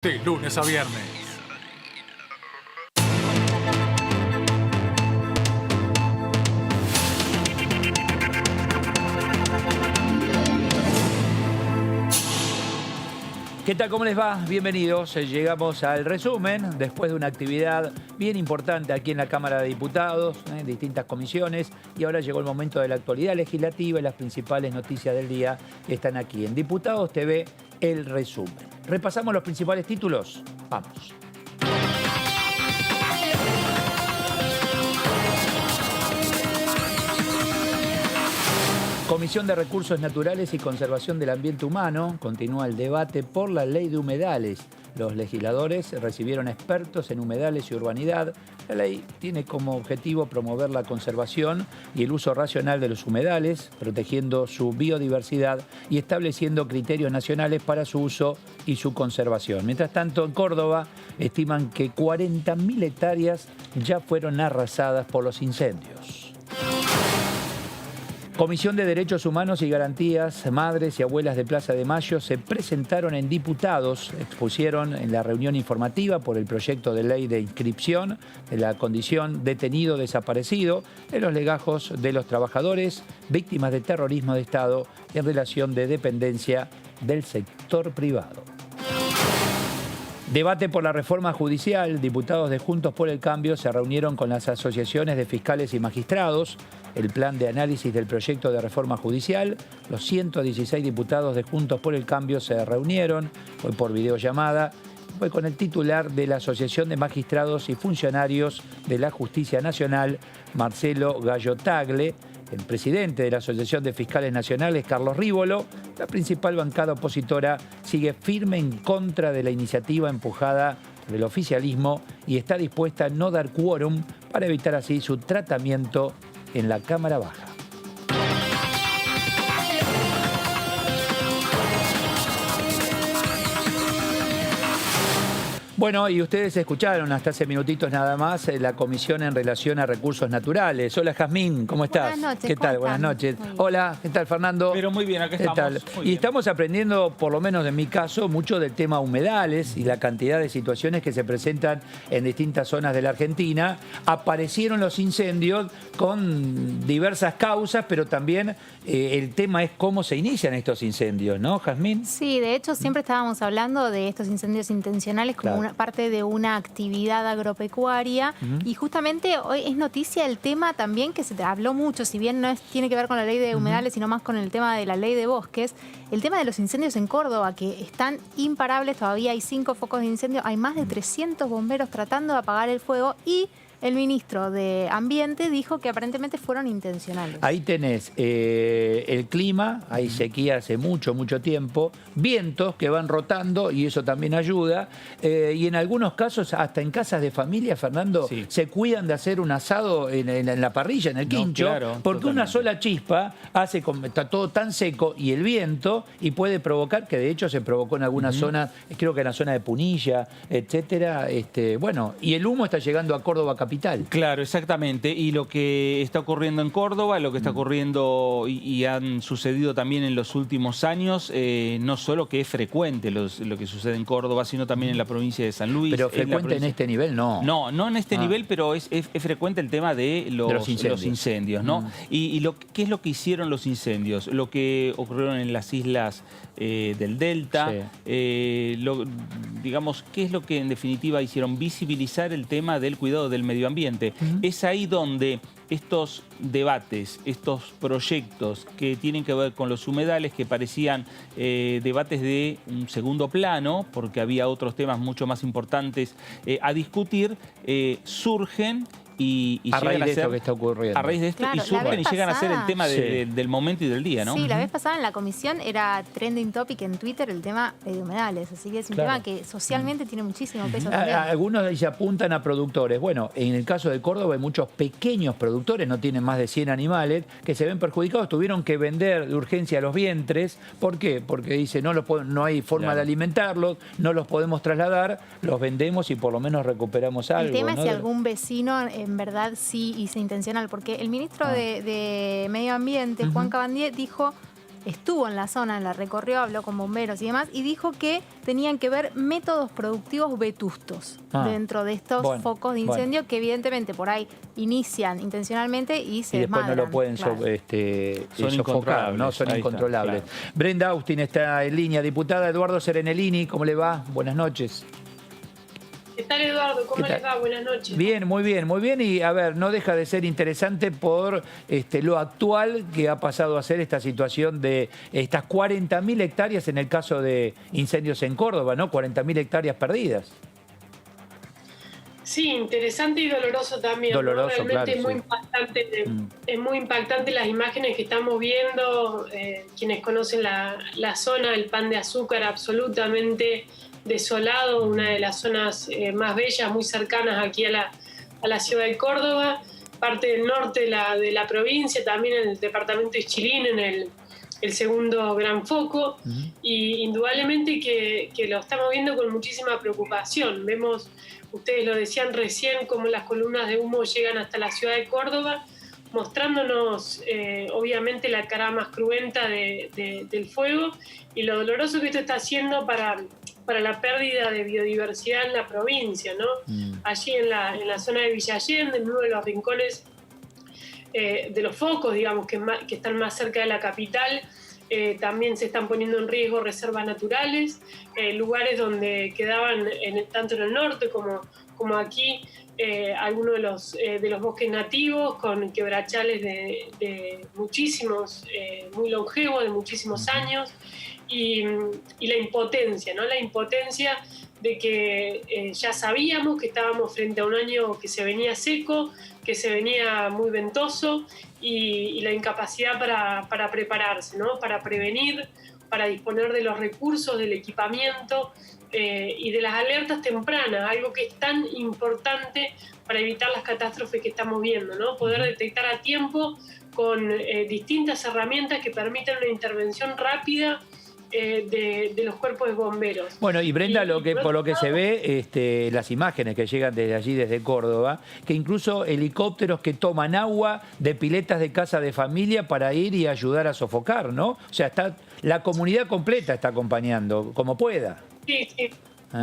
De lunes a viernes. ¿Qué tal? ¿Cómo les va? Bienvenidos. Llegamos al resumen después de una actividad bien importante aquí en la Cámara de Diputados, en distintas comisiones, y ahora llegó el momento de la actualidad legislativa y las principales noticias del día que están aquí en Diputados TV, el resumen. ¿Repasamos los principales títulos? Vamos. Comisión de Recursos Naturales y Conservación del Ambiente Humano. Continúa el debate por la ley de humedales. Los legisladores recibieron expertos en humedales y urbanidad. La ley tiene como objetivo promover la conservación y el uso racional de los humedales, protegiendo su biodiversidad y estableciendo criterios nacionales para su uso y su conservación. Mientras tanto, en Córdoba estiman que 40.000 hectáreas ya fueron arrasadas por los incendios. Comisión de Derechos Humanos y Garantías, madres y abuelas de Plaza de Mayo se presentaron en Diputados, expusieron en la reunión informativa por el proyecto de ley de inscripción de la condición detenido desaparecido en los legajos de los trabajadores víctimas de terrorismo de Estado en relación de dependencia del sector privado. Debate por la reforma judicial. Diputados de Juntos por el Cambio se reunieron con las asociaciones de fiscales y magistrados. El plan de análisis del proyecto de reforma judicial. Los 116 diputados de Juntos por el Cambio se reunieron, hoy por videollamada, fue con el titular de la Asociación de Magistrados y Funcionarios de la Justicia Nacional, Marcelo Gallo Tagle, el presidente de la Asociación de Fiscales Nacionales, Carlos Rívolo. La principal bancada opositora sigue firme en contra de la iniciativa empujada por el oficialismo y está dispuesta a no dar quórum para evitar así su tratamiento en la Cámara Baja. Bueno, y ustedes escucharon hasta hace minutitos nada más la comisión en relación a recursos naturales. Hola, Jazmín, ¿cómo estás? Buenas noches. ¿Qué tal? Buenas noches. Hola, ¿qué tal, Fernando? Pero muy bien, acá ¿Qué estamos. tal? Muy Y bien. estamos aprendiendo, por lo menos en mi caso, mucho del tema humedales y la cantidad de situaciones que se presentan en distintas zonas de la Argentina. Aparecieron los incendios con diversas causas, pero también el tema es cómo se inician estos incendios, ¿no, Jazmín? Sí, de hecho siempre estábamos hablando de estos incendios intencionales como Claro. una parte de una actividad agropecuaria y justamente hoy es noticia el tema también que se habló mucho, si bien tiene que ver con la ley de humedales, sino más con el tema de la ley de bosques, el tema de los incendios en Córdoba, que están imparables, todavía hay 5 focos de incendio, hay más de 300 bomberos tratando de apagar el fuego y el ministro de Ambiente dijo que aparentemente fueron intencionales. Ahí tenés el clima, hay sequía hace mucho tiempo, vientos que van rotando y eso también ayuda. Y en algunos casos, hasta en casas de familia, Fernando, Sí. se cuidan de hacer un asado en la parrilla, en el No, quincho, claro, porque una totalmente. sola chispa hace está todo tan seco y el viento y puede provocar, que de hecho se provocó en algunas zonas, creo que en la zona de Punilla, etcétera. Bueno, y el humo está llegando a Córdoba capital. Claro, exactamente. Y lo que está ocurriendo en Córdoba, lo que está ocurriendo y han sucedido también en los últimos años, no solo que es frecuente lo que sucede en Córdoba, sino también en la provincia de San Luis. Pero en la frecuente en provincia- este nivel, no. No en este nivel, pero es frecuente el tema de los incendios, ¿no? Y ¿qué es lo que hicieron los incendios? Lo que ocurrieron en las islas del Delta, digamos, ¿qué es lo que en definitiva hicieron? Visibilizar el tema del cuidado del medio ambiente. Es ahí donde estos debates, estos proyectos que tienen que ver con los humedales, que parecían debates de un segundo plano, porque había otros temas mucho más importantes a discutir, surgen y A raíz llegan de a ser, esto que está ocurriendo. a raíz de esto, Claro, y la surgen vez y llegan a ser el pasada- tema Sí. del momento y del día, ¿no? Sí, la vez pasada en la comisión era trending topic en Twitter el tema de humedales, así que es un Claro. tema que socialmente tiene muchísimo peso A- también. Algunos ahí se apuntan a productores. Bueno, en el caso de Córdoba hay muchos pequeños productores, no tienen más de 100 animales, que se ven perjudicados. Tuvieron que vender de urgencia los vientres. ¿Por qué? Porque dice no hay forma Claro. de alimentarlos, no los podemos trasladar, los vendemos y por lo menos recuperamos algo. El tema ¿no? es si algún vecino en verdad sí hizo intencional, porque el ministro de Medio Ambiente, Juan Cabandier, dijo estuvo en la zona, la recorrió, habló con bomberos y demás, y dijo que tenían que ver métodos productivos vetustos dentro de estos focos de incendio que evidentemente por ahí inician intencionalmente y se después desmadran. no lo pueden sofocar, ¿no? Son incontrolables. Claro. Brenda Austin está en línea. Diputada Eduardo Serenellini, ¿cómo le va? Buenas noches. ¿Qué tal, Eduardo? ¿Cómo les va? Buenas noches. Bien, muy bien, muy bien. Y a ver, no deja de ser interesante por lo actual que ha pasado a ser esta situación de estas 40.000 hectáreas en el caso de incendios en Córdoba, ¿no? 40.000 hectáreas perdidas. Sí, interesante y doloroso también. Doloroso, ¿no? Realmente claro, es muy impactante las imágenes que estamos viendo. Quienes conocen la zona, el Pan de Azúcar, absolutamente desolado, una de las zonas más bellas, muy cercanas aquí a la ciudad de Córdoba, parte del norte de la provincia, también en el departamento de Ischilín, en el segundo gran foco, y indudablemente que lo estamos viendo con muchísima preocupación. Vemos, ustedes lo decían recién, cómo las columnas de humo llegan hasta la ciudad de Córdoba, mostrándonos obviamente la cara más cruenta del fuego y lo doloroso que esto está haciendo para la pérdida de biodiversidad en la provincia, ¿no? Allí en la zona de Villa Allende, en uno de los rincones de los focos, digamos, que están más cerca de la capital, también se están poniendo en riesgo reservas naturales, lugares donde quedaban, tanto en el norte como aquí, algunos de los bosques nativos con quebrachales de muchísimos, muy longevos, de muchísimos años, y la impotencia, ¿no? La impotencia de que ya sabíamos que estábamos frente a un año que se venía seco, que se venía muy ventoso, y la incapacidad para prepararse, ¿no? Para prevenir, para disponer de los recursos, del equipamiento y de las alertas tempranas, algo que es tan importante para evitar las catástrofes que estamos viendo, ¿no? Poder detectar a tiempo con distintas herramientas que permitan una intervención rápida de los cuerpos de bomberos. Bueno, y Brenda, por lo que se ve, las imágenes que llegan desde allí, desde Córdoba, que incluso helicópteros que toman agua de piletas de casa de familia para ir y ayudar a sofocar, ¿no? O sea, la comunidad completa está acompañando, como pueda. Sí, sí.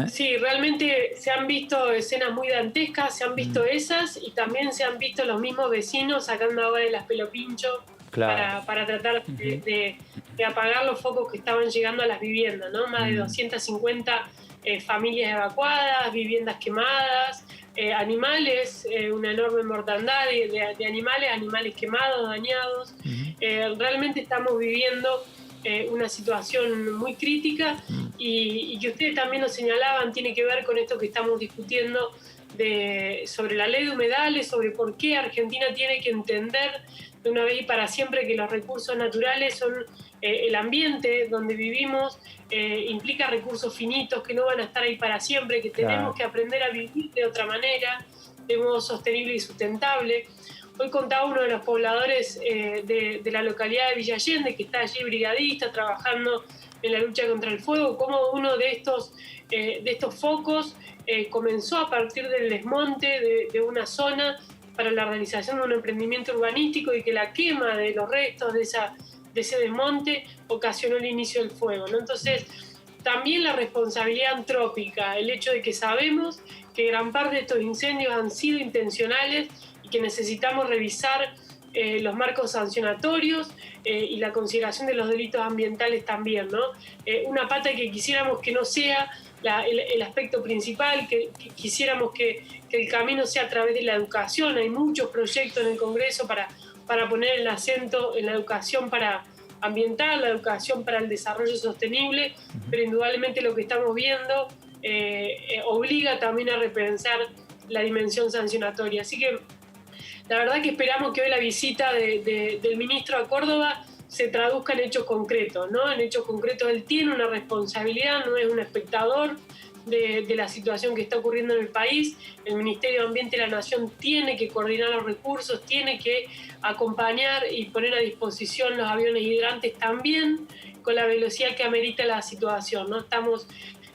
Sí, realmente se han visto escenas muy dantescas, se han visto esas, y también se han visto los mismos vecinos sacando agua de las pelopinchos. Claro. Para tratar de apagar los focos que estaban llegando a las viviendas, ¿no? Más de 250 familias evacuadas, viviendas quemadas, animales, una enorme mortandad de animales quemados, dañados. Realmente estamos viviendo una situación muy crítica y que ustedes también lo señalaban, tiene que ver con esto que estamos discutiendo sobre la ley de humedales, sobre por qué Argentina tiene que entender de una vez y para siempre que los recursos naturales son el ambiente donde vivimos, implica recursos finitos que no van a estar ahí para siempre, que tenemos que aprender a vivir de otra manera, de modo sostenible y sustentable. Hoy contaba uno de los pobladores de la localidad de Villa Allende, que está allí brigadista, trabajando en la lucha contra el fuego, cómo uno de estos focos comenzó a partir del desmonte de una zona para la realización de un emprendimiento urbanístico, y que la quema de los restos de ese desmonte ocasionó el inicio del fuego, ¿no? Entonces, también la responsabilidad antrópica, el hecho de que sabemos que gran parte de estos incendios han sido intencionales y que necesitamos revisar los marcos sancionatorios y la consideración de los delitos ambientales también, ¿no? Una pata que quisiéramos que no sea el aspecto principal, que quisiéramos que el camino sea a través de la educación. Hay muchos proyectos en el Congreso para poner el acento en la educación ambiental, la educación para el desarrollo sostenible, pero indudablemente lo que estamos viendo obliga también a repensar la dimensión sancionatoria. Así que la verdad que esperamos que hoy la visita del ministro a Córdoba se traduzca en hechos concretos, ¿no? En hechos concretos él tiene una responsabilidad, no es un espectador de la situación que está ocurriendo en el país. El Ministerio de Ambiente de la Nación tiene que coordinar los recursos, tiene que acompañar y poner a disposición los aviones hidrantes también con la velocidad que amerita la situación, ¿no? Estamos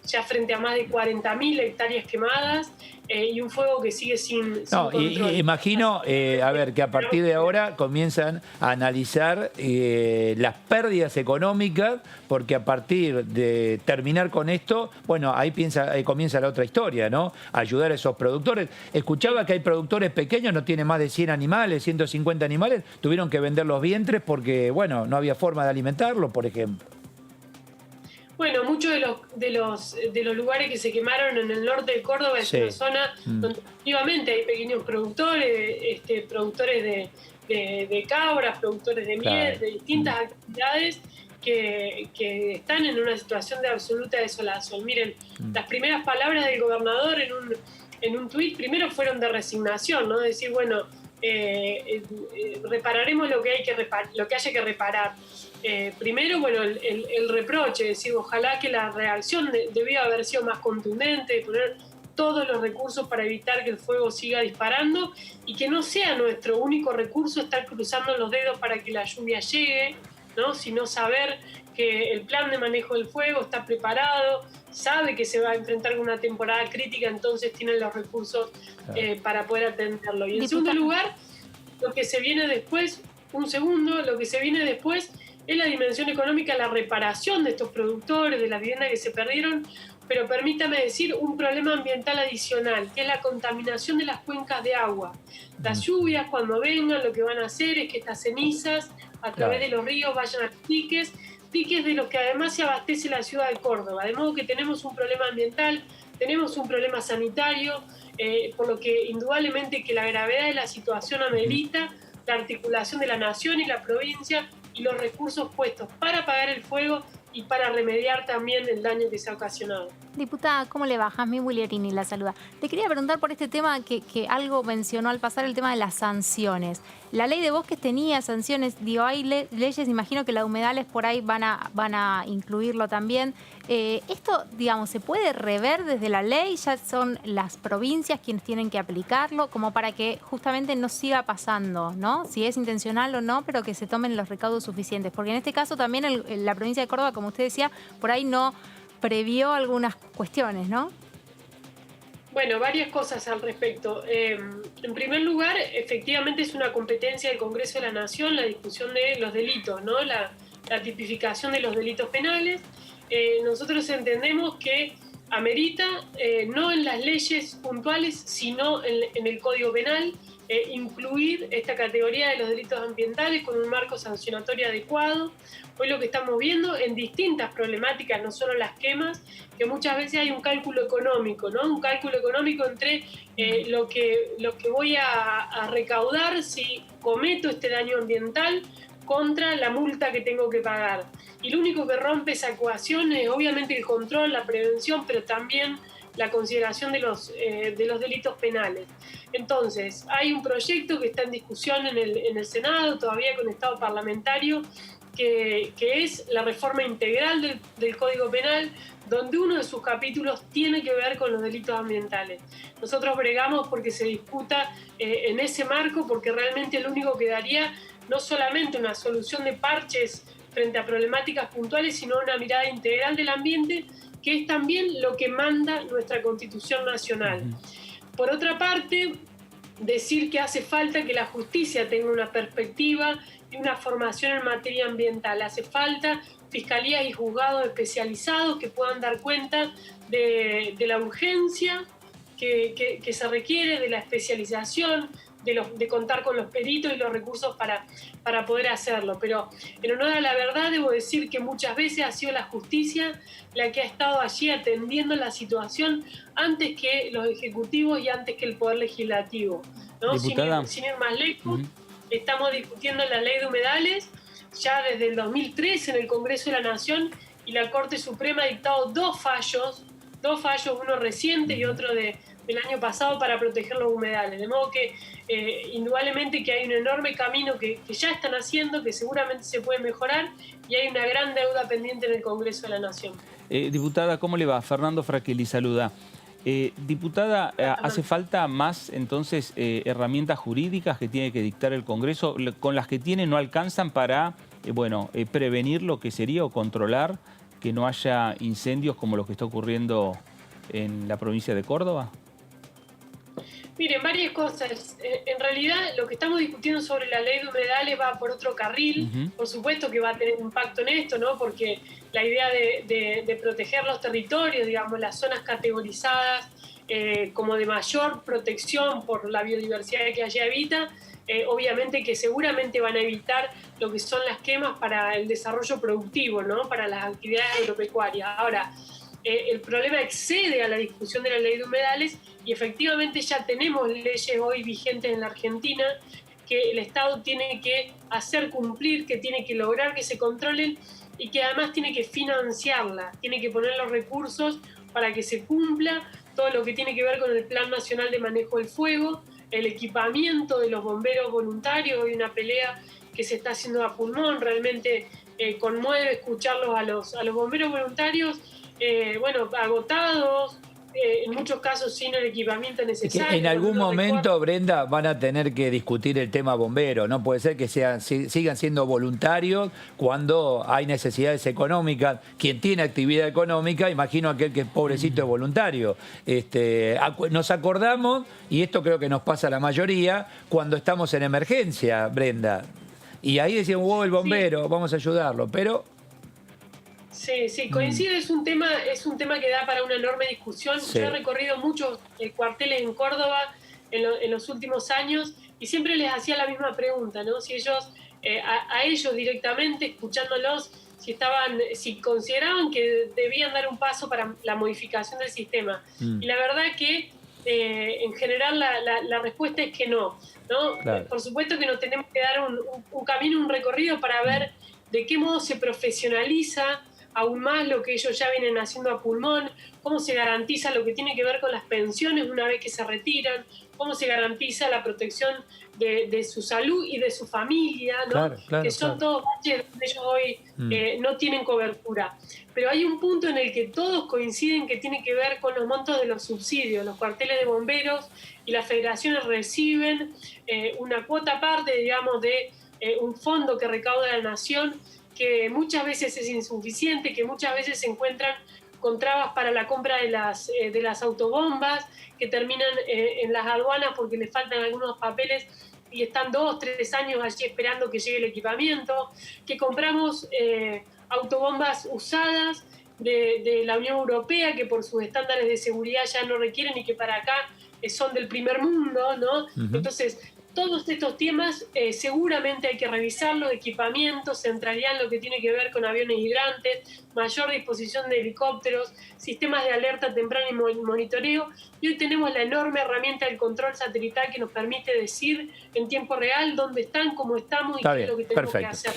ya frente a más de 40.000 hectáreas quemadas y un fuego que sigue sin control. Imagino, a ver, que a partir de ahora comienzan a analizar las pérdidas económicas, porque a partir de terminar con esto, bueno, ahí comienza la otra historia, ¿no? Ayudar a esos productores. Escuchaba que hay productores pequeños, no tienen más de 100 animales, 150 animales, tuvieron que vender los vientres porque, bueno, no había forma de alimentarlos, por ejemplo. Bueno, muchos de los lugares que se quemaron en el norte de Córdoba es una zona donde efectivamente hay pequeños productores, productores de cabras, productores de miel, de distintas actividades que están en una situación de absoluta desolación. Miren, las primeras palabras del gobernador en un tuit primero fueron de resignación, ¿no? Decir, bueno, repararemos lo que haya que reparar. Primero, bueno, el reproche, decir, ojalá que la reacción debía haber sido más contundente, de poner todos los recursos para evitar que el fuego siga disparando y que no sea nuestro único recurso estar cruzando los dedos para que la lluvia llegue, ¿no? Sino saber que el plan de manejo del fuego está preparado, sabe que se va a enfrentar con una temporada crítica, entonces tienen los recursos para poder atenderlo. Y en segundo lugar, lo que se viene después, lo que se viene después es la dimensión económica, la reparación de estos productores, de las viviendas que se perdieron, pero permítame decir un problema ambiental adicional, que es la contaminación de las cuencas de agua. Las lluvias, cuando vengan, lo que van a hacer es que estas cenizas a través de los ríos vayan a diques de los que además se abastece la ciudad de Córdoba. De modo que tenemos un problema ambiental, tenemos un problema sanitario, por lo que indudablemente que la gravedad de la situación amerita la articulación de la nación y la provincia y los recursos puestos para apagar el fuego y para remediar también el daño que se ha ocasionado. Diputada, ¿cómo le va? Jazmín Guilierini la saluda. Te quería preguntar por este tema que algo mencionó al pasar, el tema de las sanciones. La ley de bosques tenía sanciones, digo, hay leyes, imagino que la de humedales por ahí van a incluirlo también. Esto, digamos, ¿se puede rever desde la ley? ¿Ya son las provincias quienes tienen que aplicarlo? Como para que justamente no siga pasando, ¿no? Si es intencional o no, pero que se tomen los recaudos suficientes. Porque en este caso también la provincia de Córdoba, como usted decía, por ahí no previó algunas cuestiones, ¿no? Bueno, varias cosas al respecto. En primer lugar, efectivamente es una competencia del Congreso de la Nación la discusión de los delitos, ¿no? La tipificación de los delitos penales. Nosotros entendemos que amerita, no en las leyes puntuales, sino en el Código Penal, incluir esta categoría de los delitos ambientales con un marco sancionatorio adecuado. Hoy lo que estamos viendo en distintas problemáticas, no solo las quemas, que muchas veces hay un cálculo económico, ¿no? Un cálculo económico entre lo que voy a recaudar si cometo este daño ambiental contra la multa que tengo que pagar. Y lo único que rompe esa ecuación es obviamente el control, la prevención, pero también la consideración de los delitos penales. Entonces, hay un proyecto que está en discusión en el Senado, todavía con estado parlamentario, que es la reforma integral del Código Penal, donde uno de sus capítulos tiene que ver con los delitos ambientales. Nosotros bregamos porque se discuta en ese marco, porque realmente lo único que daría no solamente una solución de parches frente a problemáticas puntuales, sino una mirada integral del ambiente, que es también lo que manda nuestra Constitución Nacional. Por otra parte, decir que hace falta que la justicia tenga una perspectiva y una formación en materia ambiental. Hace falta fiscalías y juzgados especializados que puedan dar cuenta de la urgencia que se requiere, de la especialización, de contar con los peritos y los recursos para poder hacerlo. Pero en honor a la verdad debo decir que muchas veces ha sido la justicia la que ha estado allí atendiendo la situación antes que los ejecutivos y antes que el Poder Legislativo, ¿no? Sin ir más lejos, estamos discutiendo la ley de humedales ya desde el 2003 en el Congreso de la Nación, y la Corte Suprema ha dictado dos fallos, uno reciente y otro del año pasado, para proteger los humedales. De modo que indudablemente que hay un enorme camino que ya están haciendo, que seguramente se puede mejorar, y hay una gran deuda pendiente en el Congreso de la Nación. Diputada, ¿cómo le va? Fernando Fraquelli saluda. Diputada, ¿hace falta más entonces herramientas jurídicas que tiene que dictar el Congreso? ¿Con las que tiene no alcanzan para prevenir lo que sería o controlar que no haya incendios como lo que está ocurriendo en la provincia de Córdoba? Miren, varias cosas. En realidad, lo que estamos discutiendo sobre la ley de humedales va por otro carril. Por supuesto que va a tener impacto en esto, ¿no? Porque la idea de proteger los territorios, digamos, las zonas categorizadas como de mayor protección por la biodiversidad que allí habita, obviamente que seguramente van a evitar lo que son las quemas para el desarrollo productivo, ¿no? Para las actividades agropecuarias. Ahora, el problema excede a la discusión de la ley de humedales y efectivamente ya tenemos leyes hoy vigentes en la Argentina que el Estado tiene que hacer cumplir, que tiene que lograr que se controlen y que además tiene que financiarlas, tiene que poner los recursos para que se cumpla todo lo que tiene que ver con el Plan Nacional de Manejo del Fuego, el equipamiento de los bomberos voluntarios. Hay una pelea que se está haciendo a pulmón, realmente conmueve escucharlos a los bomberos voluntarios, agotados, en muchos casos sin el equipamiento necesario. Que en algún momento, Brenda, van a tener que discutir el tema bombero. No puede ser que sigan siendo voluntarios cuando hay necesidades económicas. Quien tiene actividad económica, imagino aquel que es pobrecito es voluntario. Nos acordamos, y esto creo que nos pasa a la mayoría, cuando estamos en emergencia, Brenda. Y ahí decían, el bombero, vamos a ayudarlo, pero... Sí, coincide, es un tema que da para una enorme discusión. Sí. Yo he recorrido muchos cuarteles en Córdoba en los últimos años y siempre les hacía la misma pregunta, ¿no? Si ellos, a ellos directamente, escuchándolos, si consideraban que debían dar un paso para la modificación del sistema. Y la verdad que en general la respuesta es que no, ¿no? Claro. Por supuesto que nos tenemos que dar un camino, un recorrido para ver de qué modo se profesionaliza aún más lo que ellos ya vienen haciendo a pulmón, cómo se garantiza lo que tiene que ver con las pensiones una vez que se retiran, cómo se garantiza la protección de su salud y de su familia, ¿no? Claro, que son todos baches donde ellos hoy no tienen cobertura. Pero hay un punto en el que todos coinciden que tiene que ver con los montos de los subsidios. Los cuarteles de bomberos y las federaciones reciben una cuota aparte, digamos, de un fondo que recauda la nación, que muchas veces es insuficiente, que muchas veces se encuentran con trabas para la compra de las autobombas, que terminan en las aduanas porque les faltan algunos papeles y están 2, 3 años allí esperando que llegue el equipamiento, que compramos autobombas usadas de la Unión Europea, que por sus estándares de seguridad ya no requieren y que para acá son del primer mundo, ¿no? Entonces, todos estos temas seguramente hay que revisarlos, equipamientos, centralidad en lo que tiene que ver con aviones hidrantes, mayor disposición de helicópteros, sistemas de alerta temprana y monitoreo. Y hoy tenemos la enorme herramienta del control satelital que nos permite decir en tiempo real dónde están, cómo estamos y qué es lo que tenemos que hacer.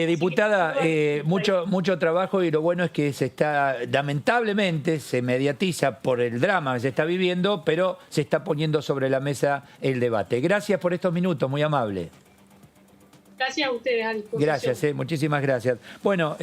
Diputada, mucho trabajo y lo bueno es que lamentablemente se mediatiza por el drama que se está viviendo, pero se está poniendo sobre la mesa el debate. Gracias por estos minutos, muy amable. Gracias a ustedes, a disposición. Gracias, muchísimas gracias. Bueno,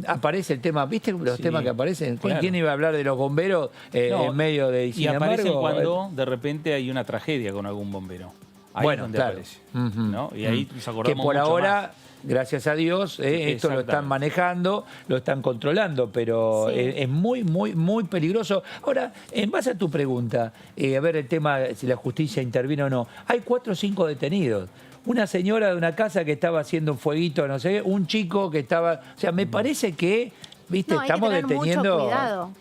aparece el tema, ¿viste los temas que aparecen? Claro. ¿Quién iba a hablar de los bomberos en medio de... Y aparecen cuando de repente hay una tragedia con algún bombero. Ahí es donde aparece. ¿No? Y ahí nos acordamos que por mucho ahora... más. Gracias a Dios, esto lo están manejando, lo están controlando, pero es muy, muy, muy peligroso. Ahora, en base a tu pregunta, a ver el tema, si la justicia intervino o no, hay 4 o 5 detenidos. Una señora de una casa que estaba haciendo un fueguito, no sé, un chico que estaba... O sea, me parece que... ¿Viste? No, Estamos deteniendo... Mucho cuidado.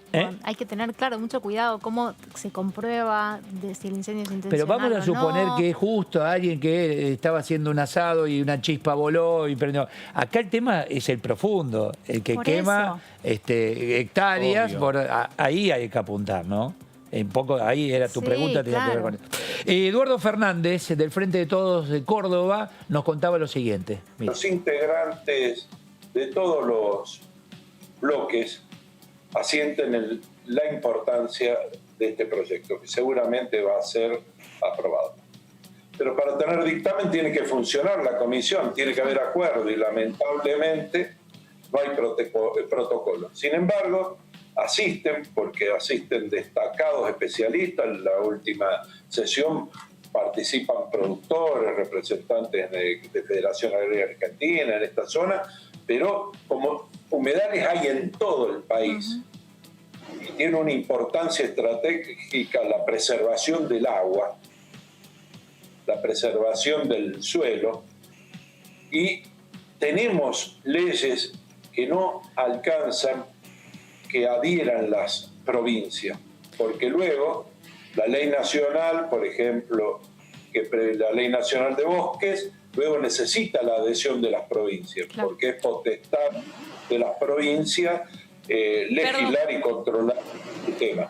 Hay que tener, mucho cuidado cómo se comprueba si el incendio es intencional. Pero vamos a suponer que es justo alguien que estaba haciendo un asado y una chispa voló y prendió. Acá el tema es el profundo, el que quema hectáreas. Ahí hay que apuntar, ¿no? Ahí era tu pregunta, tenía que ver con eso. Eduardo Fernández, del Frente de Todos de Córdoba, nos contaba lo siguiente. Mira. Los integrantes de todos los bloques asienten la importancia de este proyecto, que seguramente va a ser aprobado. Pero para tener dictamen tiene que funcionar la comisión, tiene que haber acuerdo y lamentablemente no hay protocolo. Sin embargo, porque asisten destacados especialistas. En la última sesión participan productores, representantes de Federación Agraria Argentina en esta zona, pero como humedales hay en todo el país. Y tiene una importancia estratégica la preservación del agua, la preservación del suelo, y tenemos leyes que no alcanzan que adhieran las provincias, porque luego la ley nacional, por ejemplo, la ley nacional de bosques, luego necesita la adhesión de las provincias, porque es potestad de las provincias legislar y controlar el tema.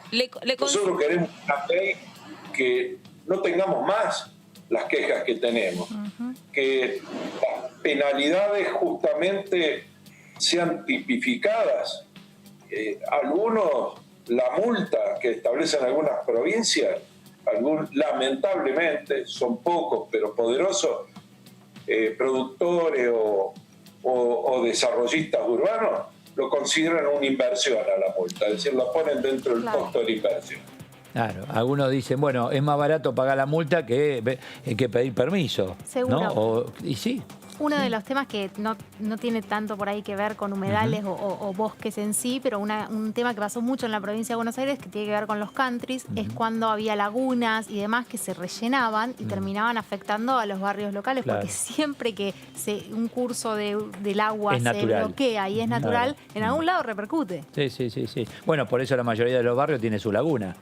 Nosotros queremos una ley que no tengamos más las quejas que tenemos, que las penalidades justamente sean tipificadas. Algunos, la multa que establecen algunas provincias, lamentablemente son pocos pero poderosos productores o desarrollistas urbanos, lo consideran una inversión a la multa, es decir, la ponen dentro del costo de la inversión. Claro, algunos dicen, bueno, es más barato pagar la multa que pedir permiso. Seguro. ¿No? Y sí. Uno de los temas que no tiene tanto por ahí que ver con humedales o bosques en sí, pero un tema que pasó mucho en la provincia de Buenos Aires, que tiene que ver con los countries, es cuando había lagunas y demás que se rellenaban y terminaban afectando a los barrios locales, porque siempre que un curso del agua se bloquea y es natural, en algún lado repercute. Sí. Bueno, por eso la mayoría de los barrios tiene su laguna.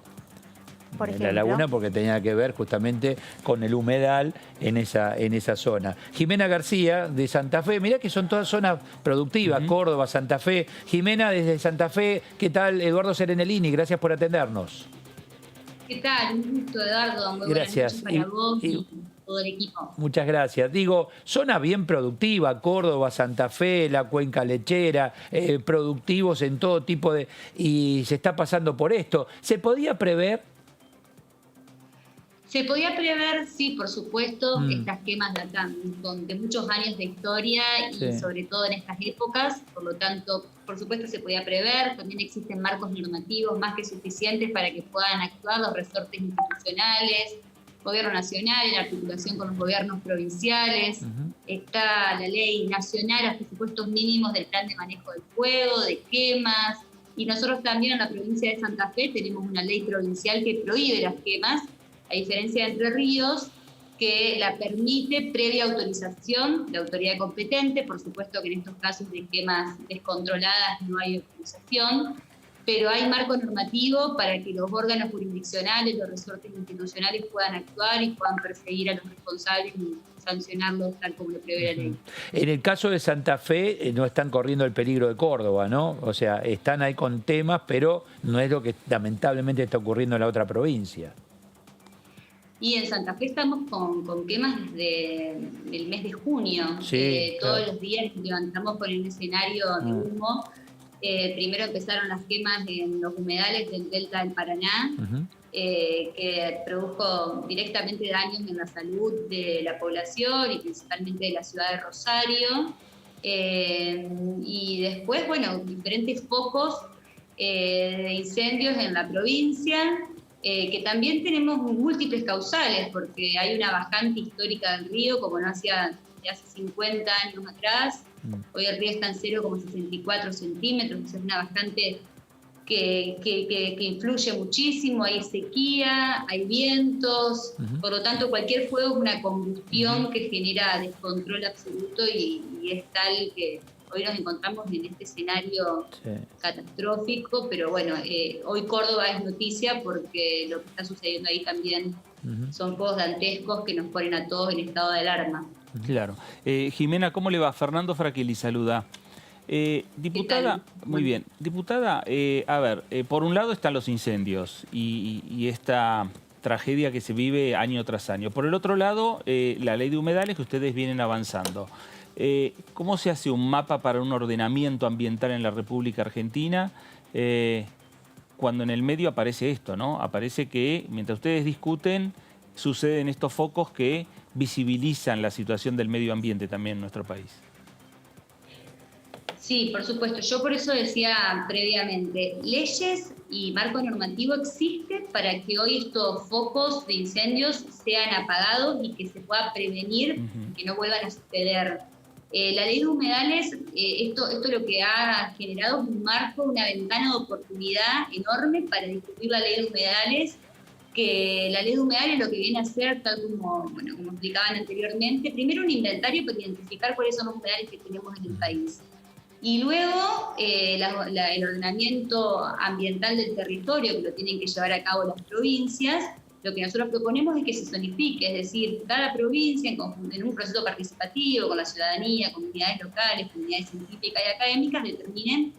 Por ejemplo. La laguna, porque tenía que ver justamente con el humedal en esa zona. Jimena García, de Santa Fe, mirá que son todas zonas productivas, Córdoba, Santa Fe. Jimena, desde Santa Fe, ¿qué tal? Eduardo Serenellini, gracias por atendernos. ¿Qué tal? Un gusto, Eduardo. Muy gracias. Buenas noches para vos y todo el equipo. Muchas gracias. Digo, zona bien productiva, Córdoba, Santa Fe, la Cuenca Lechera, productivos en todo tipo de... Y se está pasando por esto. ¿Se podía prever? Se podía prever, sí, por supuesto, estas quemas de acá, de muchos años de historia y sobre todo en estas épocas, por lo tanto, por supuesto se podía prever, también existen marcos normativos más que suficientes para que puedan actuar los resortes institucionales, gobierno nacional en articulación con los gobiernos provinciales, está la ley nacional a presupuestos mínimos del plan de manejo del fuego, de quemas, y nosotros también en la provincia de Santa Fe tenemos una ley provincial que prohíbe las quemas, a diferencia de Entre Ríos, que la permite previa autorización de autoridad competente. Por supuesto que en estos casos de quemas descontroladas no hay autorización, pero hay marco normativo para que los órganos jurisdiccionales, los resortes institucionales puedan actuar y puedan perseguir a los responsables y sancionarlos tal como lo prevé la ley. En el caso de Santa Fe no están corriendo el peligro de Córdoba, ¿no? O sea, están ahí con temas, pero no es lo que lamentablemente está ocurriendo en la otra provincia. Y en Santa Fe estamos con quemas desde el mes de junio. Todos los días levantamos con el escenario de humo. Primero empezaron las quemas en los humedales del Delta del Paraná, que produjo directamente daños en la salud de la población y principalmente de la ciudad de Rosario. Y después, bueno, diferentes focos de incendios en la provincia. Que también tenemos múltiples causales, porque hay una bajante histórica del río, como no hacía de hace 50 años atrás. Hoy el río está en 0,64 centímetros, es una bajante que influye muchísimo, hay sequía, hay vientos, por lo tanto cualquier fuego es una combustión que genera descontrol absoluto y es tal que hoy nos encontramos en este escenario catastrófico, pero bueno, hoy Córdoba es noticia porque lo que está sucediendo ahí también son fuegos dantescos que nos ponen a todos en estado de alarma. Claro. Jimena, ¿cómo le va? Fernando Fraquelli saluda. Diputada, muy bien. Diputada, a ver, por un lado están los incendios y esta tragedia que se vive año tras año. Por el otro lado, la ley de humedales que ustedes vienen avanzando. ¿Cómo se hace un mapa para un ordenamiento ambiental en la República Argentina cuando en el medio aparece esto, ¿no? Aparece que mientras ustedes discuten suceden estos focos que visibilizan la situación del medio ambiente también en nuestro país. Sí, por supuesto. Yo por eso decía previamente, leyes y marco normativo existe para que hoy estos focos de incendios sean apagados y que se pueda prevenir que no vuelvan a suceder. La ley de humedales, esto lo que ha generado es un marco, una ventana de oportunidad enorme para discutir la ley de humedales, que la ley de humedales lo que viene a hacer, tal como explicaban anteriormente, primero un inventario para identificar cuáles son los humedales que tenemos en el país. Y luego el ordenamiento ambiental del territorio, que lo tienen que llevar a cabo las provincias. Lo que nosotros proponemos es que se zonifique, es decir, cada provincia en un proceso participativo con la ciudadanía, comunidades locales, comunidades científicas y académicas, determinen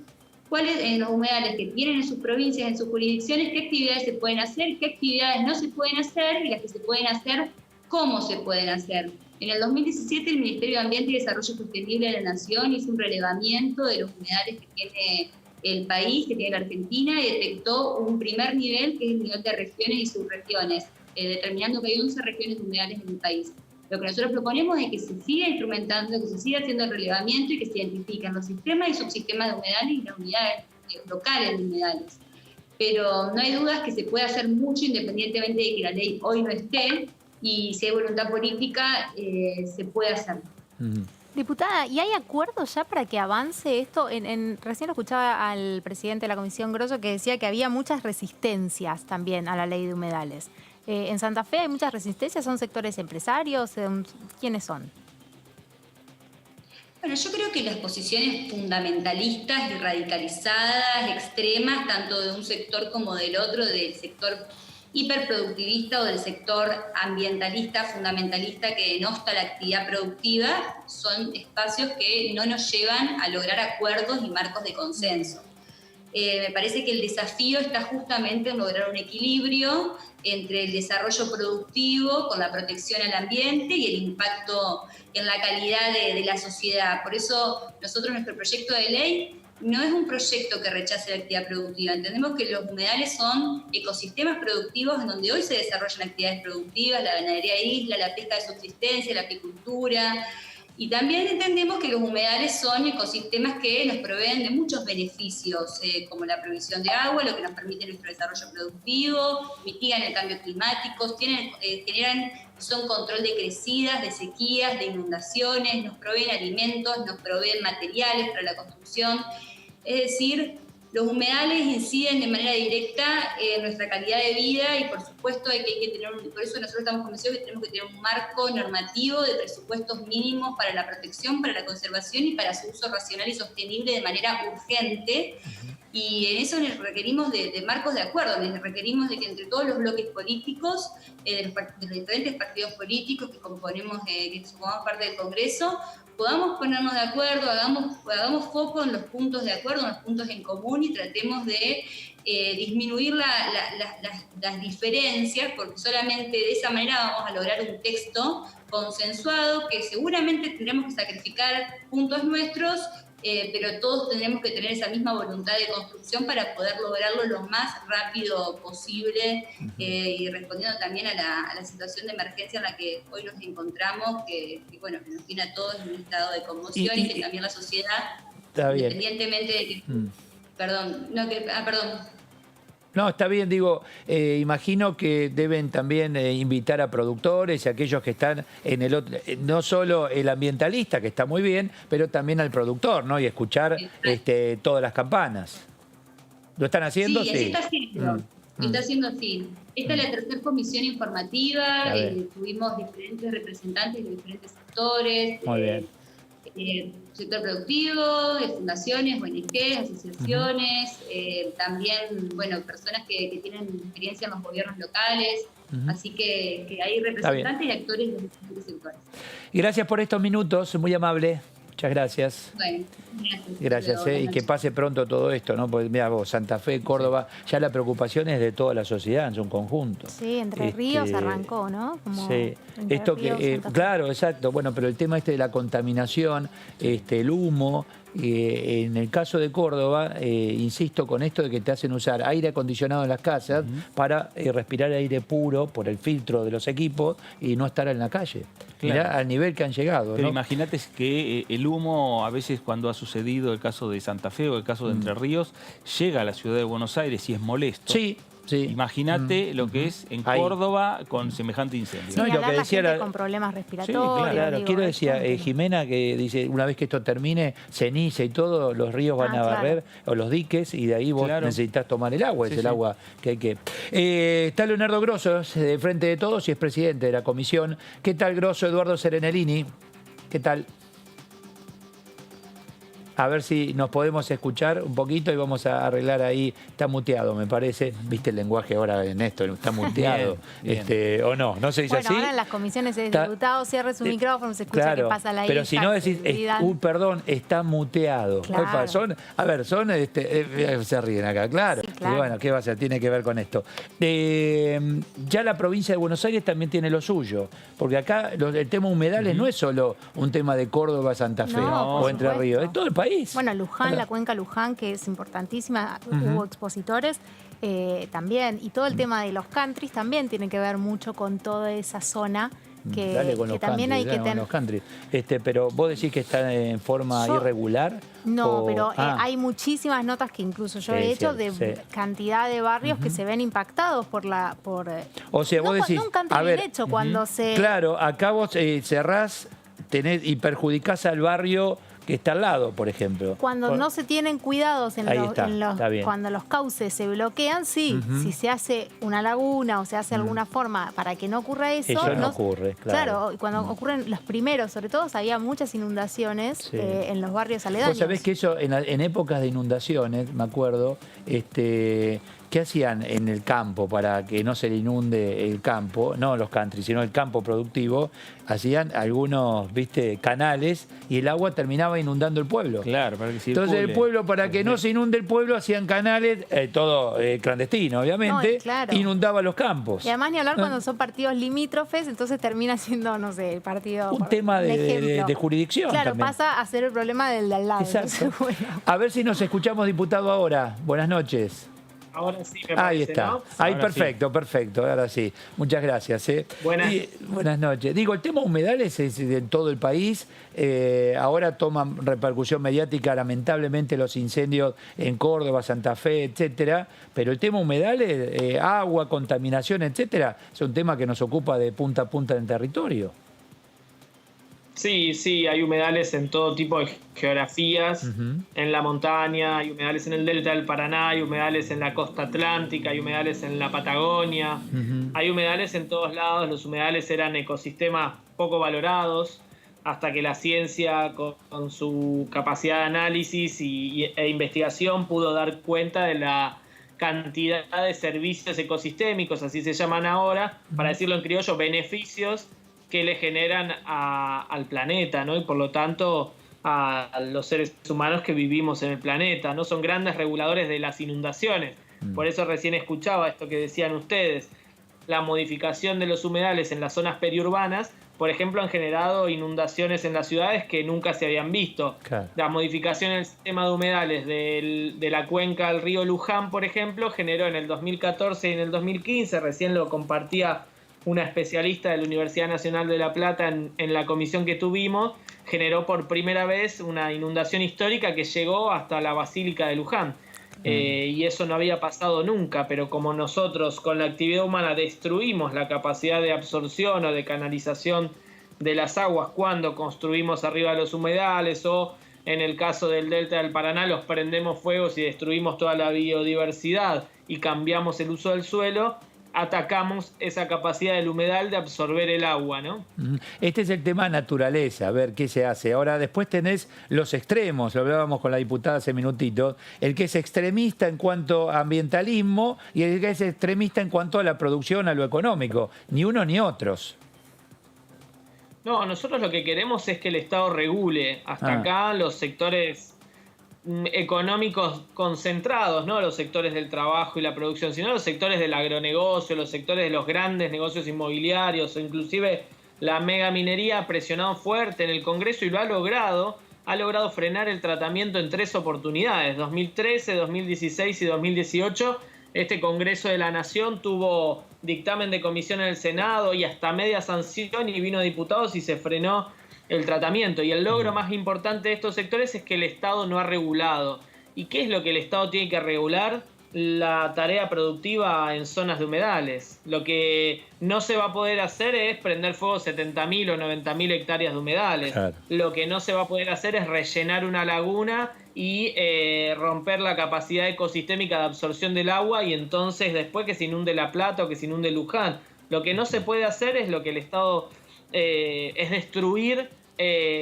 cuáles los humedales que tienen en sus provincias, en sus jurisdicciones, qué actividades se pueden hacer, qué actividades no se pueden hacer y las que se pueden hacer, cómo se pueden hacer. En el 2017 el Ministerio de Ambiente y Desarrollo Sostenible de la Nación hizo un relevamiento de los humedales que tiene el país, que tiene la Argentina, y detectó un primer nivel, que es el nivel de regiones y subregiones, determinando que hay 11 regiones de humedales en el país. Lo que nosotros proponemos es que se siga instrumentando, que se siga haciendo el relevamiento y que se identifiquen los sistemas y subsistemas de humedales y las unidades locales de humedales. Pero no hay dudas que se puede hacer mucho independientemente de que la ley hoy no esté, y si hay voluntad política, se puede hacer. Diputada, ¿y hay acuerdos ya para que avance esto? Recién lo escuchaba al presidente de la Comisión Grosso que decía que había muchas resistencias también a la ley de humedales. ¿En Santa Fe hay muchas resistencias? ¿Son sectores empresarios? ¿Quiénes son? Bueno, yo creo que las posiciones fundamentalistas y radicalizadas, extremas, tanto de un sector como del otro, del sector hiperproductivista o del sector ambientalista, fundamentalista, que denosta la actividad productiva, son espacios que no nos llevan a lograr acuerdos y marcos de consenso. Me parece que el desafío está justamente en lograr un equilibrio entre el desarrollo productivo con la protección al ambiente y el impacto en la calidad de la sociedad. Por eso nosotros, nuestro proyecto de ley no es un proyecto que rechace la actividad productiva. Entendemos que los humedales son ecosistemas productivos en donde hoy se desarrollan actividades productivas, la ganadería de isla, la pesca de subsistencia, la apicultura. Y también entendemos que los humedales son ecosistemas que nos proveen de muchos beneficios, como la provisión de agua, lo que nos permite nuestro desarrollo productivo, mitigan el cambio climático, son control de crecidas, de sequías, de inundaciones, nos proveen alimentos, nos proveen materiales para la construcción. Es decir, los humedales inciden de manera directa en nuestra calidad de vida y por supuesto por eso nosotros estamos convencidos que tenemos que tener un marco normativo de presupuestos mínimos para la protección, para la conservación y para su uso racional y sostenible de manera urgente. Y en eso nos requerimos de marcos de acuerdo, nos requerimos de que entre todos los bloques políticos, de los diferentes partidos políticos que que formamos parte del Congreso, podamos ponernos de acuerdo, hagamos foco en los puntos de acuerdo, en los puntos en común y tratemos de disminuir las diferencias, porque solamente de esa manera vamos a lograr un texto consensuado que seguramente tendremos que sacrificar puntos nuestros, pero todos tendremos que tener esa misma voluntad de construcción para poder lograrlo lo más rápido posible y respondiendo también a la situación de emergencia en la que hoy nos encontramos, que nos tiene a todos en un estado de conmoción y que también la sociedad, independientemente de que... Perdón. No, está bien, digo, imagino que deben también invitar a productores y a aquellos que están en el otro, no solo el ambientalista, que está muy bien, pero también al productor, ¿no? Y escuchar todas las campanas. ¿Lo están haciendo? Sí, así está haciendo. Está haciendo así. Esta es la tercera comisión informativa, tuvimos diferentes representantes de diferentes sectores. Muy bien. Sector productivo, de fundaciones, ONGs, asociaciones, también, personas que tienen experiencia en los gobiernos locales, así que hay representantes y actores de diferentes sectores. Y gracias por estos minutos, muy amable. Muchas gracias. Bueno, gracias. Y que pase pronto todo esto, ¿no? Porque mira vos, Santa Fe, Córdoba, ya la preocupación es de toda la sociedad, en un conjunto. Sí, Entre Ríos arrancó, ¿no? Sí, esto que, claro, exacto. Bueno, pero el tema de la contaminación, el humo, en el caso de Córdoba, insisto con esto de que te hacen usar aire acondicionado en las casas para respirar aire puro por el filtro de los equipos y no estar en la calle. Claro. Mirá al nivel que han llegado. Pero ¿no? imagínate que el humo, a veces cuando ha sucedido el caso de Santa Fe o el caso de Entre Ríos, llega a la ciudad de Buenos Aires y es molesto. Sí. Sí. Imagínate lo que es en Córdoba con semejante incendio. Sí, No, y lo que la decía gente con problemas respiratorios. Sí, claro. Quiero decir, Jimena, que dice, una vez que esto termine, ceniza y todo, los ríos van a barrer, o los diques, y de ahí vos necesitas tomar el agua, es el agua que hay que... está Leonardo Grosso, de Frente de Todos, y es presidente de la comisión. ¿Qué tal, Grosso? Eduardo Serenellini. ¿Qué tal? A ver si nos podemos escuchar un poquito y vamos a arreglar ahí. Está muteado, me parece. ¿Viste el lenguaje ahora en esto? Está muteado. Bien. ¿O no? ¿No se dice así? Ahora en las comisiones de diputados cierre su micrófono, se escucha que pasa la pero si no decís, perdón, está muteado. Claro. Se ríen acá, claro. Sí, claro. Y bueno, ¿qué va a ser? Tiene que ver con esto. Ya la provincia de Buenos Aires también tiene lo suyo. Porque acá el tema humedales no es solo un tema de Córdoba, Santa Fe o Entre Ríos. Es todo el país. Bueno, Luján, la cuenca Luján, que es importantísima, hubo expositores también. Y todo el tema de los countries también tiene que ver mucho con toda esa zona que también hay que tener. Pero vos decís que está en forma irregular. No, pero hay muchísimas notas que incluso yo he hecho de cantidad de barrios que se ven impactados por o sea, vos decís, un country bien hecho cuando se... Claro, acá vos cerrás y perjudicás al barrio que está al lado, por ejemplo. Cuando no se tienen cuidados cuando los cauces se bloquean, si se hace una laguna o se hace alguna forma para que no ocurra eso. Eso no ocurre, claro. Cuando ocurren los primeros, sobre todo, había muchas inundaciones en los barrios aledaños. Vos sabés que eso, en épocas de inundaciones, me acuerdo, ¿qué hacían en el campo para que no se le inunde el campo? No los country, sino el campo productivo. Hacían algunos, canales y el agua terminaba inundando el pueblo. Claro, para que circule. Entonces el pueblo, para que no se inunde el pueblo, hacían canales, todo clandestino, obviamente, inundaba los campos. Y además ni hablar cuando son partidos limítrofes, entonces termina siendo, no sé, el partido... Un tema de jurisdicción. Claro, también pasa a ser el problema del de al lado. Exacto. A ver si nos escuchamos, diputado, ahora. Buenas noches. Ahora sí, me parece, ahí está. ¿no? Ahí perfecto. Ahora sí. Muchas gracias. Buenas noches. Digo, el tema humedales es en todo el país. Ahora toman repercusión mediática, lamentablemente, los incendios en Córdoba, Santa Fe, etcétera. Pero el tema humedales, agua, contaminación, etcétera, es un tema que nos ocupa de punta a punta del territorio. Sí, hay humedales en todo tipo de geografías, en la montaña, hay humedales en el delta del Paraná, hay humedales en la costa atlántica, hay humedales en la Patagonia, hay humedales en todos lados. Los humedales eran ecosistemas poco valorados hasta que la ciencia, con su capacidad de análisis e investigación, pudo dar cuenta de la cantidad de servicios ecosistémicos, así se llaman ahora, para decirlo en criollo, beneficios que le generan al planeta, ¿no? Y por lo tanto a los seres humanos que vivimos en el planeta, ¿no? Son grandes reguladores de las inundaciones. Por eso recién escuchaba esto que decían ustedes. La modificación de los humedales en las zonas periurbanas, por ejemplo, han generado inundaciones en las ciudades que nunca se habían visto. Claro. La modificación en el sistema de humedales de la cuenca del río Luján, por ejemplo, generó en el 2014 y en el 2015, recién lo compartía una especialista de la Universidad Nacional de La Plata en la comisión que tuvimos, generó por primera vez una inundación histórica que llegó hasta la Basílica de Luján. Y eso no había pasado nunca, pero como nosotros con la actividad humana destruimos la capacidad de absorción o de canalización de las aguas cuando construimos arriba de los humedales, o en el caso del delta del Paraná los prendemos fuegos y destruimos toda la biodiversidad y cambiamos el uso del suelo, atacamos esa capacidad del humedal de absorber el agua, ¿no? Este es el tema naturaleza, a ver qué se hace. Ahora, después tenés los extremos, lo hablábamos con la diputada hace minutitos, el que es extremista en cuanto a ambientalismo y el que es extremista en cuanto a la producción, a lo económico. Ni uno ni otros. No, nosotros lo que queremos es que el Estado regule. Hasta acá los sectores económicos concentrados, no los sectores del trabajo y la producción, sino los sectores del agronegocio, los sectores de los grandes negocios inmobiliarios, o inclusive la megaminería ha presionado fuerte en el Congreso y lo ha logrado frenar el tratamiento en 3 oportunidades, 2013, 2016 y 2018. Este Congreso de la Nación tuvo dictamen de comisión en el Senado y hasta media sanción, y vino a diputados y se frenó el tratamiento. Y el logro más importante de estos sectores es que el Estado no ha regulado. ¿Y qué es lo que el Estado tiene que regular? la tarea productiva en zonas de humedales. Lo que no se va a poder hacer es prender fuego 70.000 o 90.000 hectáreas de humedales. Claro. Lo que no se va a poder hacer es rellenar una laguna y romper la capacidad ecosistémica de absorción del agua y entonces después que se inunde La Plata o que se inunde Luján. Lo que no se puede hacer es lo que el Estado es destruir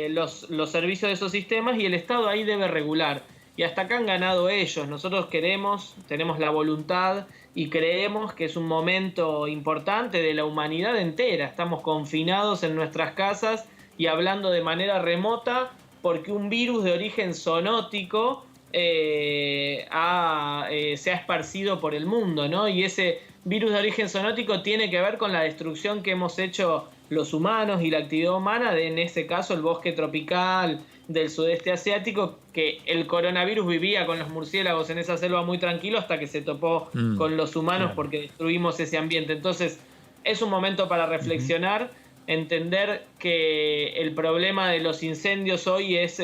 los servicios de esos sistemas, y el Estado ahí debe regular. Y hasta acá han ganado ellos. Nosotros tenemos la voluntad y creemos que es un momento importante de la humanidad entera. Estamos confinados en nuestras casas y hablando de manera remota porque un virus de origen zoonótico se ha esparcido por el mundo, ¿no? Y ese virus de origen zoonótico tiene que ver con la destrucción que hemos hecho los humanos y la actividad humana, en este caso el bosque tropical del sudeste asiático, que el coronavirus vivía con los murciélagos en esa selva muy tranquilo hasta que se topó con los humanos, porque destruimos ese ambiente. Entonces es un momento para reflexionar, entender que el problema de los incendios hoy es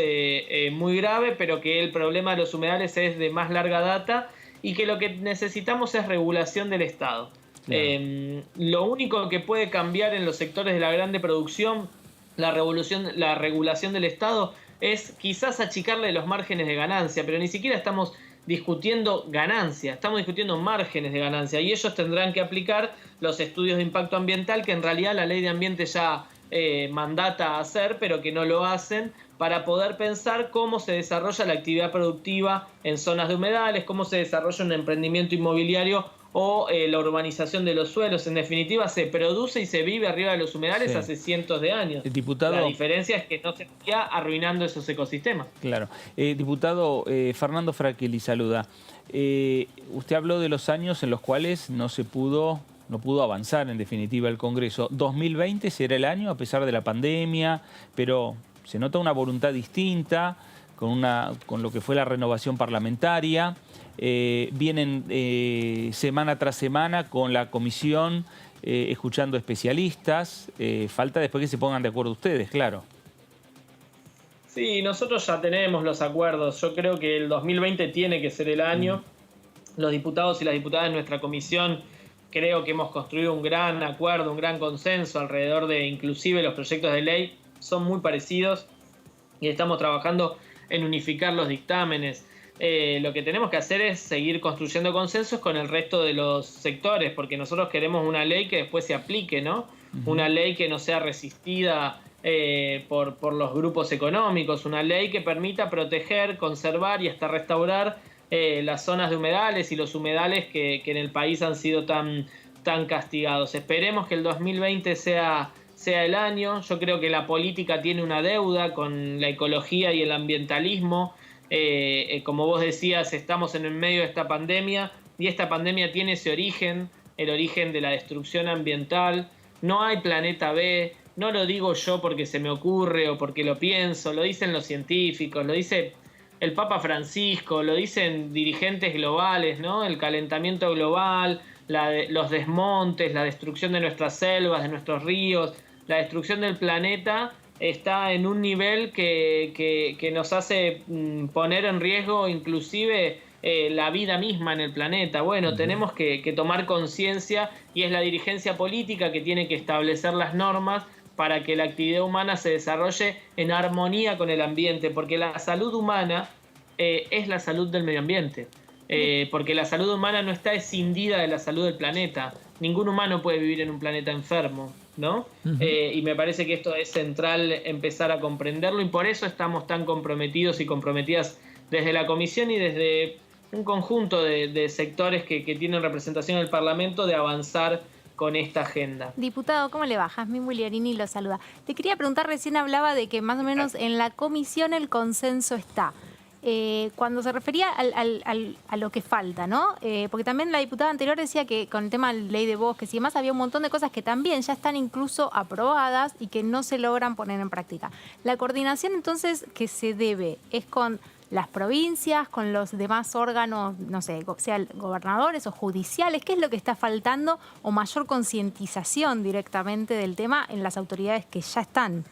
muy grave, pero que el problema de los humedales es de más larga data y que lo que necesitamos es regulación del Estado. Lo único que puede cambiar en los sectores de la grande producción, la regulación del Estado, es quizás achicarle los márgenes de ganancia, pero ni siquiera estamos discutiendo ganancia, estamos discutiendo márgenes de ganancia, y ellos tendrán que aplicar los estudios de impacto ambiental que en realidad la ley de ambiente ya mandata a hacer, pero que no lo hacen, para poder pensar cómo se desarrolla la actividad productiva en zonas de humedales, cómo se desarrolla un emprendimiento inmobiliario o la urbanización de los suelos. En definitiva, se produce y se vive arriba de los humedales hace cientos de años. Diputado, la diferencia es que no se está arruinando esos ecosistemas. Claro. Diputado Fernando Fraquelli, saluda. Usted habló de los años en los cuales no pudo avanzar en definitiva el Congreso. 2020 será el año a pesar de la pandemia, pero se nota una voluntad distinta con lo que fue la renovación parlamentaria. Vienen semana tras semana con la comisión escuchando especialistas. Falta después que se pongan de acuerdo ustedes, claro. Sí, nosotros ya tenemos los acuerdos. Yo creo que el 2020 tiene que ser el año. Los diputados y las diputadas de nuestra comisión creo que hemos construido un gran acuerdo, un gran consenso alrededor de inclusive los proyectos de ley. Son muy parecidos y estamos trabajando en unificar los dictámenes. Lo que tenemos que hacer es seguir construyendo consensos con el resto de los sectores, porque nosotros queremos una ley que después se aplique, ¿no? Una ley que no sea resistida por los grupos económicos, una ley que permita proteger, conservar y hasta restaurar las zonas de humedales y los humedales que en el país han sido tan castigados. Esperemos que el 2020 sea el año. Yo creo que la política tiene una deuda con la ecología y el ambientalismo. Como vos decías, estamos en el medio de esta pandemia y esta pandemia tiene ese origen, el origen de la destrucción ambiental. No hay planeta B, no lo digo yo porque se me ocurre o porque lo pienso, lo dicen los científicos, lo dice el Papa Francisco, lo dicen dirigentes globales, ¿no? El calentamiento global, los desmontes, la destrucción de nuestras selvas, de nuestros ríos, la destrucción del planeta está en un nivel que nos hace poner en riesgo inclusive la vida misma en el planeta. Bueno, tenemos que tomar conciencia y es la dirigencia política que tiene que establecer las normas para que la actividad humana se desarrolle en armonía con el ambiente, porque la salud humana es la salud del medio ambiente, porque la salud humana no está escindida de la salud del planeta. Ningún humano puede vivir en un planeta enfermo, ¿no? Y me parece que esto es central empezar a comprenderlo y por eso estamos tan comprometidos y comprometidas desde la comisión y desde un conjunto de sectores que tienen representación en el Parlamento de avanzar con esta agenda. Diputado, ¿cómo le va? Jazmín Guglielini lo saluda. Te quería preguntar, recién hablaba de que más o menos en la comisión el consenso está. Cuando se refería a lo que falta, ¿no? Porque también la diputada anterior decía que con el tema de la ley de bosques y demás había un montón de cosas que también ya están incluso aprobadas y que no se logran poner en práctica. La coordinación entonces que se debe es con las provincias, con los demás órganos, no sé, sean gobernadores o judiciales. ¿Qué es lo que está faltando? O mayor concientización directamente del tema en las autoridades que ya están.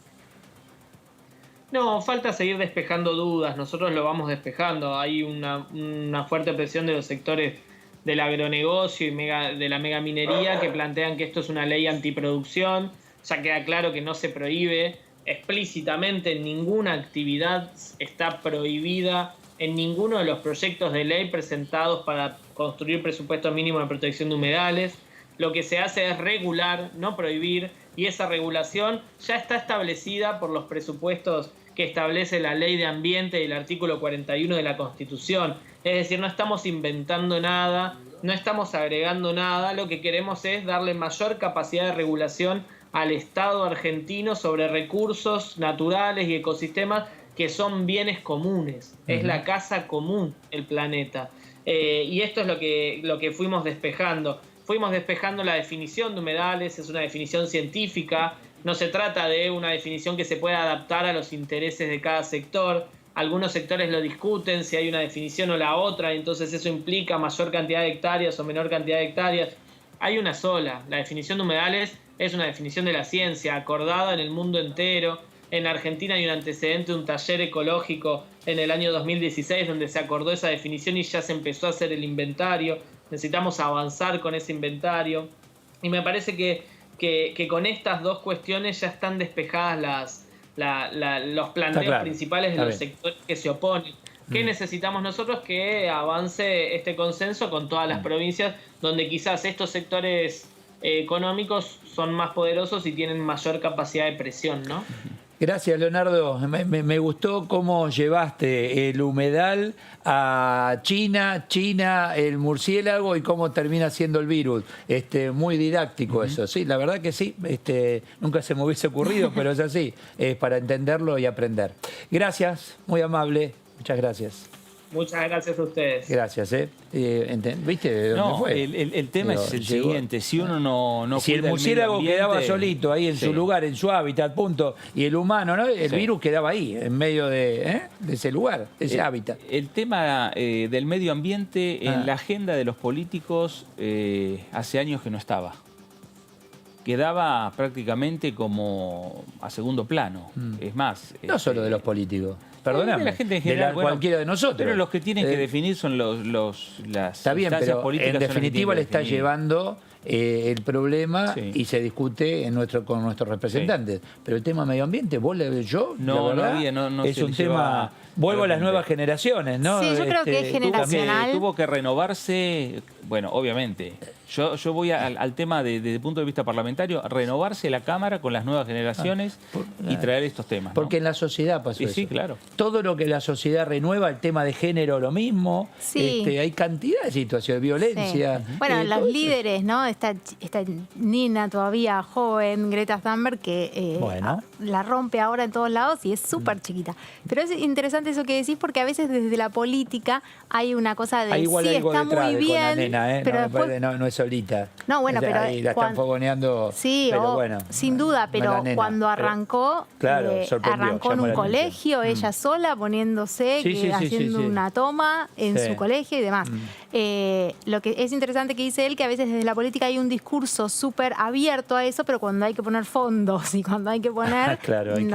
No, falta seguir despejando dudas. Nosotros lo vamos despejando. Hay una fuerte presión de los sectores del agronegocio y de la megaminería que plantean que esto es una ley antiproducción. Ya queda claro que no se prohíbe explícitamente, ninguna actividad está prohibida en ninguno de los proyectos de ley presentados para construir presupuestos mínimos de protección de humedales. Lo que se hace es regular, no prohibir, y esa regulación ya está establecida por los presupuestos que establece la Ley de Ambiente y el artículo 41 de la Constitución. Es decir, no estamos inventando nada, no estamos agregando nada, lo que queremos es darle mayor capacidad de regulación al Estado argentino sobre recursos naturales y ecosistemas que son bienes comunes. Es la casa común, el planeta. Y esto es lo que fuimos despejando. Fuimos despejando la definición de humedales, es una definición científica, no se trata de una definición que se pueda adaptar a los intereses de cada sector. Algunos sectores lo discuten, si hay una definición o la otra, entonces eso implica mayor cantidad de hectáreas o menor cantidad de hectáreas. Hay una sola, la definición de humedales es una definición de la ciencia, acordada en el mundo entero. En Argentina hay un antecedente, un taller ecológico en el año 2016 donde se acordó esa definición y ya se empezó a hacer el inventario. Necesitamos avanzar con ese inventario. Y me parece que con estas dos cuestiones ya están despejadas los planteos principales de los sectores que se oponen. ¿Qué necesitamos nosotros? Que avance este consenso con todas las provincias donde quizás estos sectores económicos son más poderosos y tienen mayor capacidad de presión, ¿no? Gracias, Leonardo. Me gustó cómo llevaste el humedal a China, el murciélago y cómo termina siendo el virus. Muy didáctico eso, sí, la verdad que sí. Nunca se me hubiese ocurrido, pero es así, para entenderlo y aprender. Gracias, muy amable, muchas gracias. Muchas gracias a ustedes. Gracias, ¿viste de dónde fue? El tema es el siguiente, si uno no si el murciélago quedaba solito ahí en su lugar, en su hábitat, punto, y el humano, ¿no? El virus quedaba ahí, en medio de ese lugar, de ese hábitat. El tema del medio ambiente en la agenda de los políticos hace años que no estaba. Quedaba prácticamente como a segundo plano. Es más... No solo de los políticos. Perdóname, de la gente en general, cualquiera de nosotros. Pero los que tienen que definir son las está bien, pero políticas. En definitiva le está llevando el problema y se discute con nuestros representantes. Pero el tema medio ambiente, yo, no, la verdad, no es un tema... Vuelvo a las nuevas generaciones, ¿no? Sí, yo creo que es generacional. Tuvo que renovarse, bueno, obviamente. Yo voy al tema desde el punto de vista parlamentario, renovarse la Cámara con las nuevas generaciones y traer estos temas, ¿no? Porque en la sociedad pasó eso. Sí, claro. Todo lo que la sociedad renueva, el tema de género, lo mismo. Sí. Hay cantidad de situaciones, violencia. Sí. Bueno, los líderes, ¿no? Esta Nina todavía joven, Greta Thunberg, que la rompe ahora en todos lados y es súper chiquita. Pero es interesante eso que decís porque a veces desde la política hay una cosa de igual sí, algo está detrás muy bien, con la nena, pero después, no es solita. No, bueno, pero ahí la están fogoneando. Sí, pero bueno, sin duda, pero cuando arrancó, arrancó en un colegio, ella sola, poniéndose, haciendo una toma en su colegio y demás. Lo que es interesante que dice él, que a veces desde la política hay un discurso súper abierto a eso, pero cuando hay que poner fondos y cuando hay que poner... claro, ahí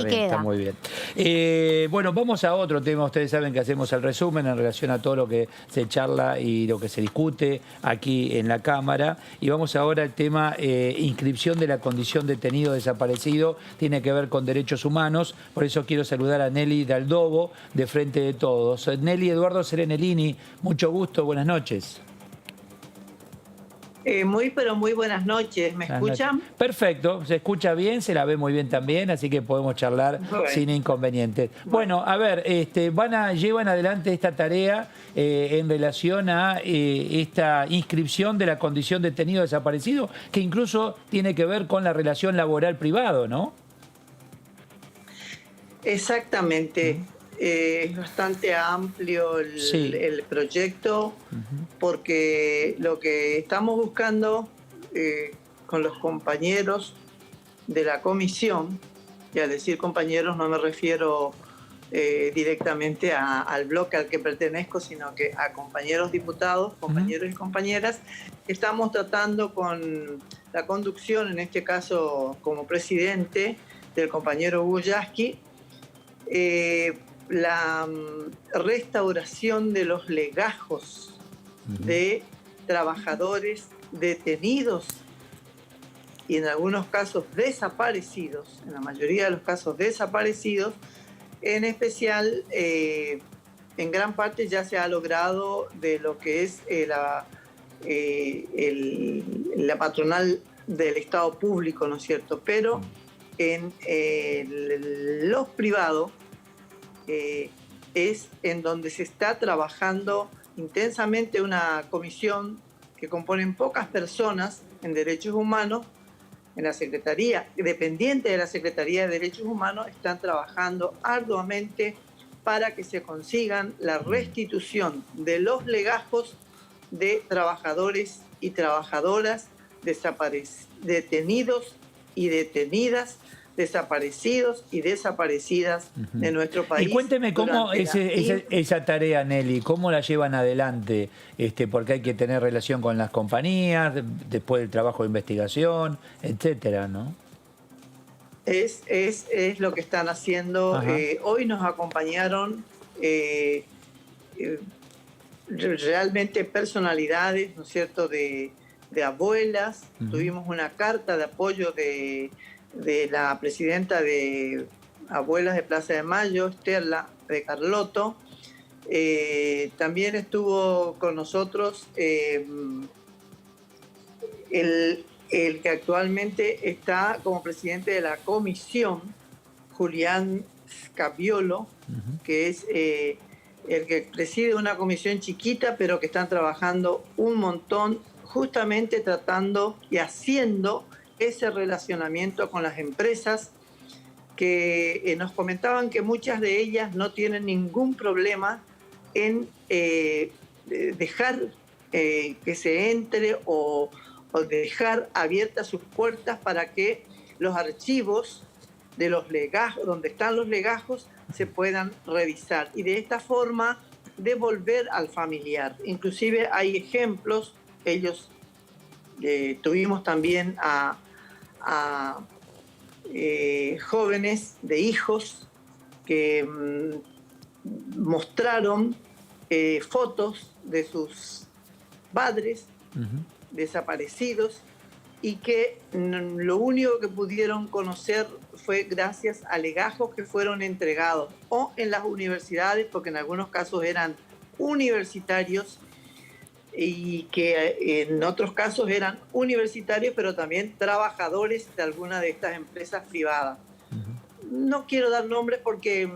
queda. Está muy bien. Bueno, vamos a otro tema. Ustedes saben que hacemos el resumen en relación a todo lo que se charla y lo que se discute aquí en la Cámara. Y vamos ahora al tema inscripción de la condición detenido desaparecido. Tiene que ver con derechos humanos. Por eso quiero saludar a Nelly Daldobo, de Frente de Todos. Nelly Eduardo Serenellini, mucho gusto, buenas noches. Pero muy buenas noches. ¿Me escuchan? Perfecto, se escucha bien, se la ve muy bien también, así que podemos charlar sin inconvenientes. Bueno, a ver, llevan adelante esta tarea en relación a esta inscripción de la condición de detenido desaparecido, que incluso tiene que ver con la relación laboral privado, ¿no? Exactamente. Es bastante amplio el proyecto, porque lo que estamos buscando con los compañeros de la comisión, y al decir compañeros no me refiero directamente al bloque al que pertenezco, sino que a compañeros diputados, compañeros y compañeras, estamos tratando con la conducción, en este caso como presidente, del compañero Hugo Yasky, la restauración de los legajos de trabajadores detenidos y en algunos casos desaparecidos, en la mayoría de los casos desaparecidos, en especial en gran parte ya se ha logrado de lo que es la patronal del Estado público, ¿no es cierto? Pero en los privados es en donde se está trabajando intensamente una comisión que componen pocas personas en derechos humanos, en la Secretaría, dependiente de la Secretaría de Derechos Humanos, están trabajando arduamente para que se consigan la restitución de los legajos de trabajadores y trabajadoras detenidos y detenidas, desaparecidos y desaparecidas de nuestro país. Y cuénteme cómo esa tarea, Nelly, cómo la llevan adelante, porque hay que tener relación con las compañías, después del trabajo de investigación, etcétera, ¿no? Es lo que están haciendo. Hoy nos acompañaron realmente personalidades, ¿no es cierto?, de abuelas. Tuvimos una carta de apoyo de la presidenta de Abuelas de Plaza de Mayo, Estela de Carlotto. También estuvo con nosotros el que actualmente está como presidente de la comisión, Julián Scabiolo, que es el que preside una comisión chiquita, pero que están trabajando un montón, justamente tratando y haciendo ese relacionamiento con las empresas que nos comentaban que muchas de ellas no tienen ningún problema en dejar que se entre o dejar abiertas sus puertas para que los archivos de los legajos, donde están los legajos, se puedan revisar y de esta forma devolver al familiar. Inclusive hay ejemplos, ellos tuvimos también a jóvenes de hijos que mostraron fotos de sus padres desaparecidos y que lo único que pudieron conocer fue gracias a legajos que fueron entregados o en las universidades, porque en algunos casos eran universitarios y que en otros casos eran universitarios, pero también trabajadores de alguna de estas empresas privadas. No quiero dar nombres porque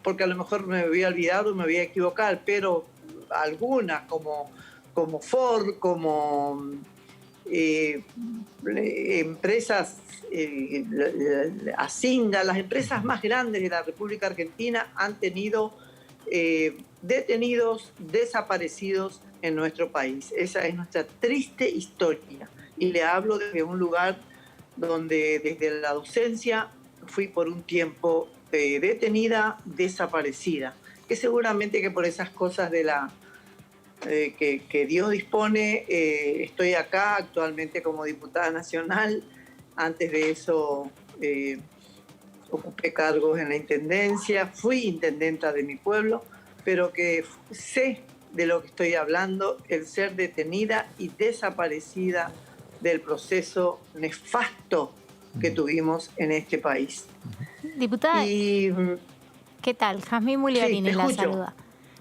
a lo mejor me voy a olvidar o me voy a equivocar, pero algunas como Ford, como empresas Asinga, las empresas más grandes de la República Argentina han tenido detenidos, desaparecidos en nuestro país. Esa es nuestra triste historia. Y le hablo desde un lugar donde desde la docencia fui por un tiempo detenida, desaparecida. Que seguramente que por esas cosas de que Dios dispone, estoy acá actualmente como diputada nacional. Antes de eso ocupé cargos en la intendencia, fui intendenta de mi pueblo, pero que sé de lo que estoy hablando, el ser detenida y desaparecida del proceso nefasto que tuvimos en este país. Diputada, ¿qué tal? Jazmín Mugliarini la saluda.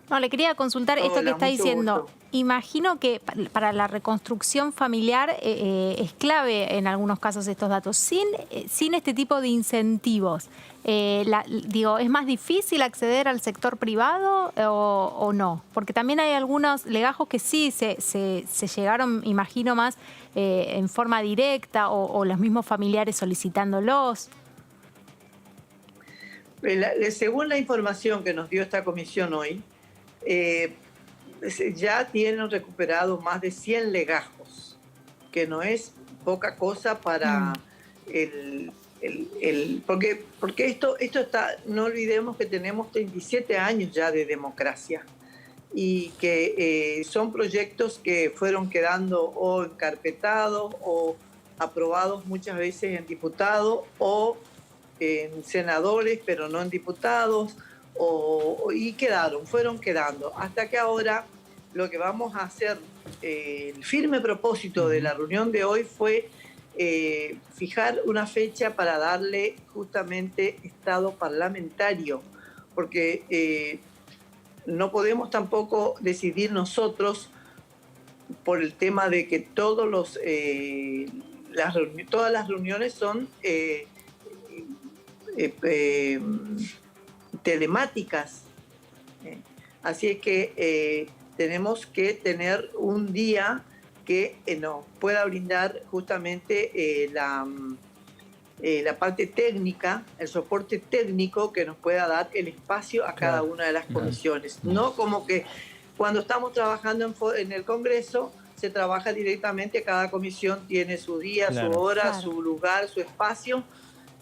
No, le quería consultar esto que está diciendo. Gusto. Imagino que para la reconstrucción familiar es clave en algunos casos estos datos. Sin este tipo de incentivos, ¿es más difícil acceder al sector privado o no? Porque también hay algunos legajos que sí se llegaron, imagino, más en forma directa o los mismos familiares solicitándolos. Según la información que nos dio esta comisión hoy, ya tienen recuperado más de 100 legajos, que no es poca cosa para porque esto está, no olvidemos que tenemos 37 años ya de democracia y que son proyectos que fueron quedando o encarpetados o aprobados muchas veces en diputados o en senadores, pero no en diputados, y fueron quedando, hasta que ahora lo que vamos a hacer, el firme propósito de la reunión de hoy fue fijar una fecha para darle justamente estado parlamentario, porque no podemos tampoco decidir nosotros por el tema de que todas las reuniones son telemáticas. Así es que tenemos que tener un día que nos pueda brindar justamente la parte técnica, el soporte técnico que nos pueda dar el espacio a cada una de las comisiones. No como que cuando estamos trabajando en el Congreso se trabaja directamente, cada comisión tiene su día, su hora, su lugar, su espacio,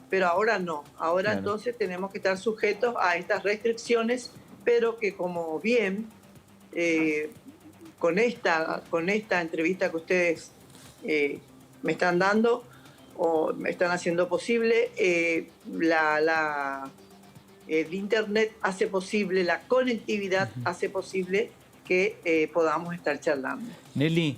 pero ahora no. Ahora entonces tenemos que estar sujetos a estas restricciones, pero que como bien con esta entrevista que ustedes me están dando o me están haciendo posible, el Internet hace posible, la conectividad hace posible que podamos estar charlando. Nelly,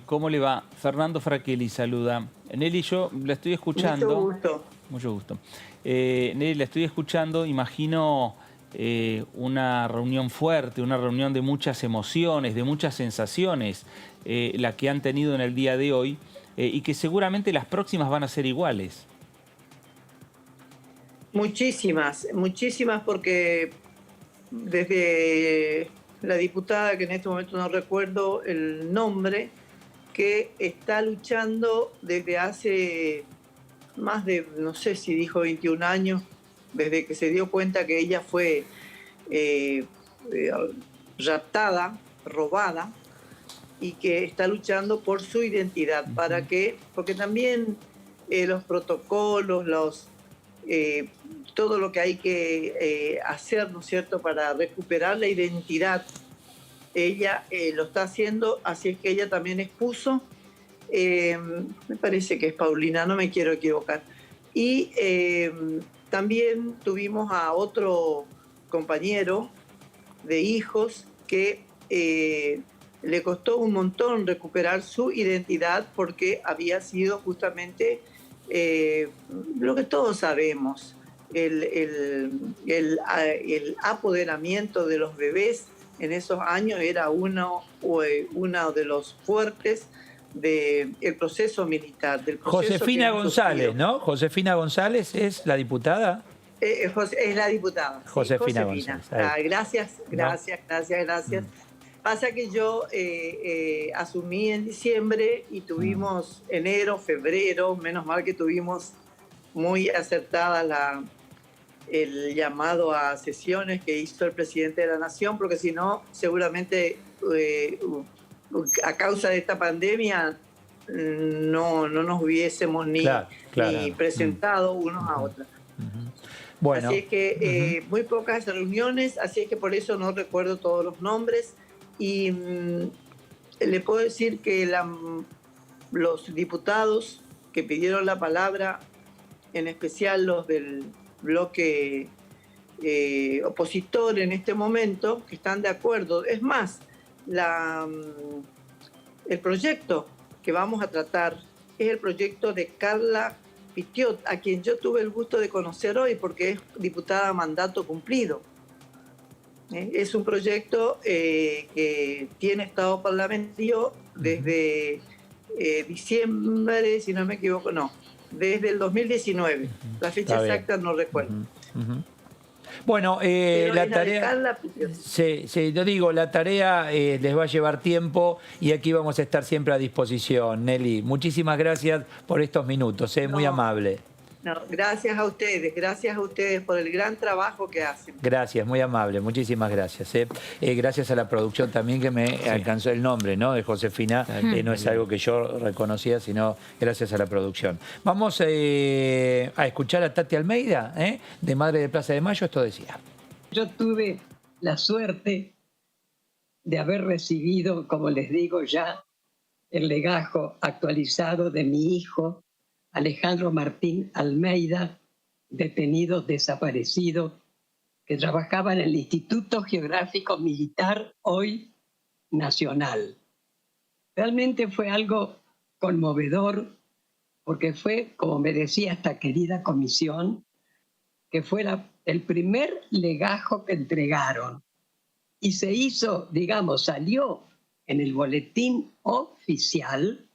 ¿cómo le va? Fernando Fraquelli saluda. Nelly, yo la estoy escuchando. Mucho gusto. Mucho gusto. Nelly, la estoy escuchando, imagino una reunión fuerte, una reunión de muchas emociones, de muchas sensaciones, la que han tenido en el día de hoy, y que seguramente las próximas van a ser iguales. Muchísimas, muchísimas, porque desde la diputada, que en este momento no recuerdo el nombre, que está luchando desde hace más de, no sé si dijo 21 años, desde que se dio cuenta que ella fue raptada, robada, y que está luchando por su identidad. ¿Para qué? Porque también los protocolos, todo lo que hay que hacer, ¿no es cierto?, para recuperar la identidad, ella lo está haciendo, así es que ella también expuso, me parece que es Paulina, no me quiero equivocar, y también tuvimos a otro compañero de hijos que le costó un montón recuperar su identidad porque había sido justamente lo que todos sabemos, el apoderamiento de los bebés en esos años era uno de los fuertes del proceso militar. Del proceso Josefina González, ¿no? Josefina González es la diputada. Es la diputada. Josefina González. Gracias. Pasa que yo asumí en diciembre y tuvimos enero, febrero, menos mal que tuvimos muy acertada el llamado a sesiones que hizo el presidente de la Nación, porque si no, seguramente a causa de esta pandemia no nos hubiésemos ni presentado unos a otros. Bueno. Así es que muy pocas reuniones, así es que por eso no recuerdo todos los nombres. Y le puedo decir que los diputados que pidieron la palabra, en especial los del bloque opositor en este momento, que están de acuerdo. Es más, el proyecto que vamos a tratar es el proyecto de Carla Pitiot, a quien yo tuve el gusto de conocer hoy porque es diputada a mandato cumplido. Es un proyecto que tiene estado parlamentario desde diciembre, si no me equivoco, desde el 2019. La fecha exacta no recuerdo. Bueno, la tarea, yo digo, la tarea les va a llevar tiempo y aquí vamos a estar siempre a disposición. Nelly, muchísimas gracias por estos minutos, muy amable. No, gracias a ustedes por el gran trabajo que hacen. Gracias, muy amable, muchísimas gracias. Gracias a la producción también que me alcanzó el nombre, ¿no?, de Josefina, no es algo que yo reconocía, sino gracias a la producción. Vamos a escuchar a Tati Almeida, de Madre de Plaza de Mayo, esto decía. Yo tuve la suerte de haber recibido, como les digo ya, el legajo actualizado de mi hijo, Alejandro Martín Almeida, detenido desaparecido, que trabajaba en el Instituto Geográfico Militar, hoy nacional. Realmente fue algo conmovedor, porque fue, como me decía esta querida comisión, que fue el primer legajo que entregaron. Y se hizo, digamos, salió en el boletín oficial,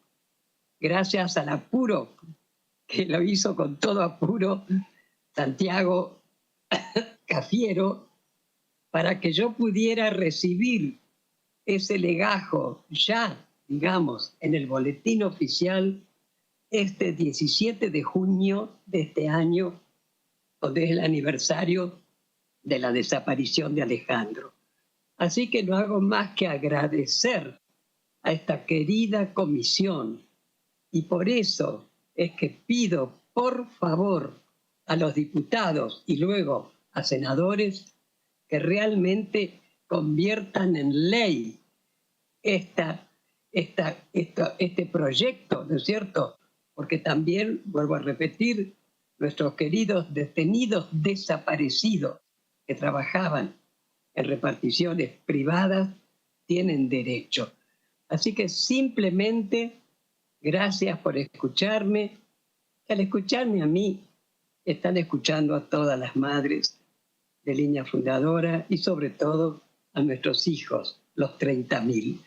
gracias al apuro, que lo hizo con todo apuro Santiago Cafiero, para que yo pudiera recibir ese legajo ya, digamos, en el boletín oficial este 17 de junio de este año, donde es el aniversario de la desaparición de Alejandro. Así que no hago más que agradecer a esta querida comisión, y por eso es que pido, por favor, a los diputados y luego a senadores que realmente conviertan en ley este proyecto, ¿no es cierto? Porque también, vuelvo a repetir, nuestros queridos detenidos desaparecidos que trabajaban en reparticiones privadas tienen derecho. Así que simplemente, gracias por escucharme. Al escucharme a mí, están escuchando a todas las madres de Línea Fundadora y sobre todo a nuestros hijos, los 30.000.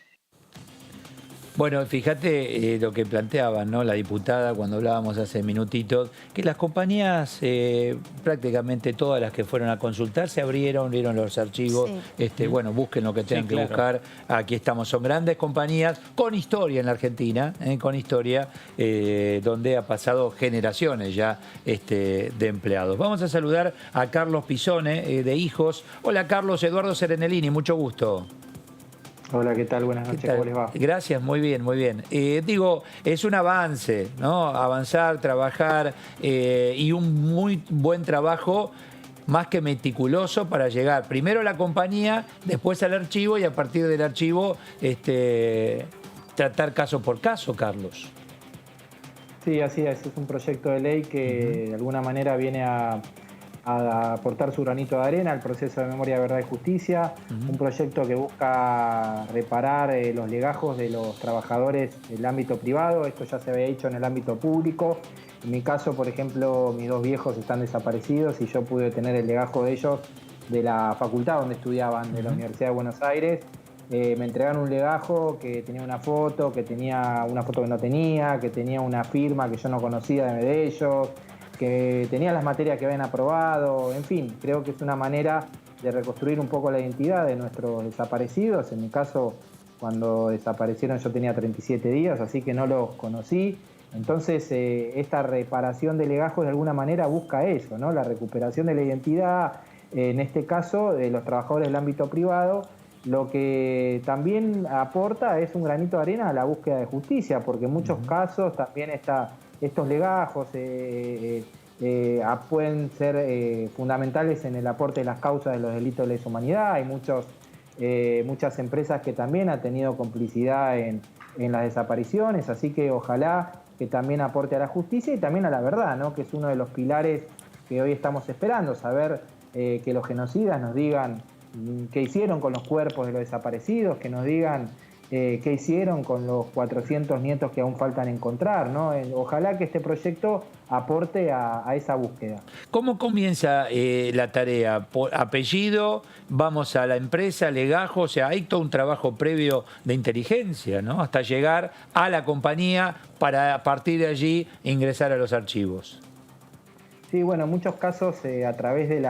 Bueno, fíjate lo que planteaba, ¿no?, la diputada cuando hablábamos hace minutitos, que las compañías, prácticamente todas las que fueron a consultar, se abrieron, vieron los archivos, sí. Bueno, busquen lo que tengan que buscar. Aquí estamos, son grandes compañías con historia en la Argentina, con historia, donde ha pasado generaciones ya de empleados. Vamos a saludar a Carlos Pisone, de Hijos. Hola Carlos, Eduardo Serenellini, mucho gusto. Hola, ¿qué tal? Buenas noches, ¿cómo les va? Gracias, muy bien, muy bien. Digo, es un avance, ¿no? Avanzar, trabajar y un muy buen trabajo, más que meticuloso, para llegar primero a la compañía, después al archivo y a partir del archivo tratar caso por caso, Carlos. Sí, así es un proyecto de ley que de alguna manera viene a aportar su granito de arena al proceso de memoria, verdad y justicia, un proyecto que busca reparar los legajos de los trabajadores del ámbito privado. Esto ya se había hecho en el ámbito público. En mi caso, por ejemplo, mis dos viejos están desaparecidos y yo pude tener el legajo de ellos de la facultad donde estudiaban, de la Universidad de Buenos Aires. Me entregaron un legajo que tenía una foto, que tenía una foto que no tenía, que tenía una firma que yo no conocía de ellos, que tenía las materias que habían aprobado. En fin, creo que es una manera de reconstruir un poco la identidad de nuestros desaparecidos. En mi caso, cuando desaparecieron yo tenía 37 días, así que no los conocí. Entonces, esta reparación de legajos de alguna manera busca eso, ¿no? La recuperación de la identidad, en este caso, de los trabajadores del ámbito privado. Lo que también aporta es un granito de arena a la búsqueda de justicia, porque en muchos casos también estos legajos pueden ser fundamentales en el aporte de las causas de los delitos de lesa humanidad. Hay muchas empresas que también han tenido complicidad en las desapariciones, así que ojalá que también aporte a la justicia y también a la verdad, ¿no?, que es uno de los pilares que hoy estamos esperando, saber que los genocidas nos digan qué hicieron con los cuerpos de los desaparecidos, que nos digan qué hicieron con los 400 nietos que aún faltan encontrar, ¿no? Ojalá que este proyecto aporte a esa búsqueda. ¿Cómo comienza la tarea? ¿Por apellido? ¿Vamos a la empresa, legajo? O sea, hay todo un trabajo previo de inteligencia, ¿no?, hasta llegar a la compañía para a partir de allí ingresar a los archivos. Sí, bueno, en muchos casos a través de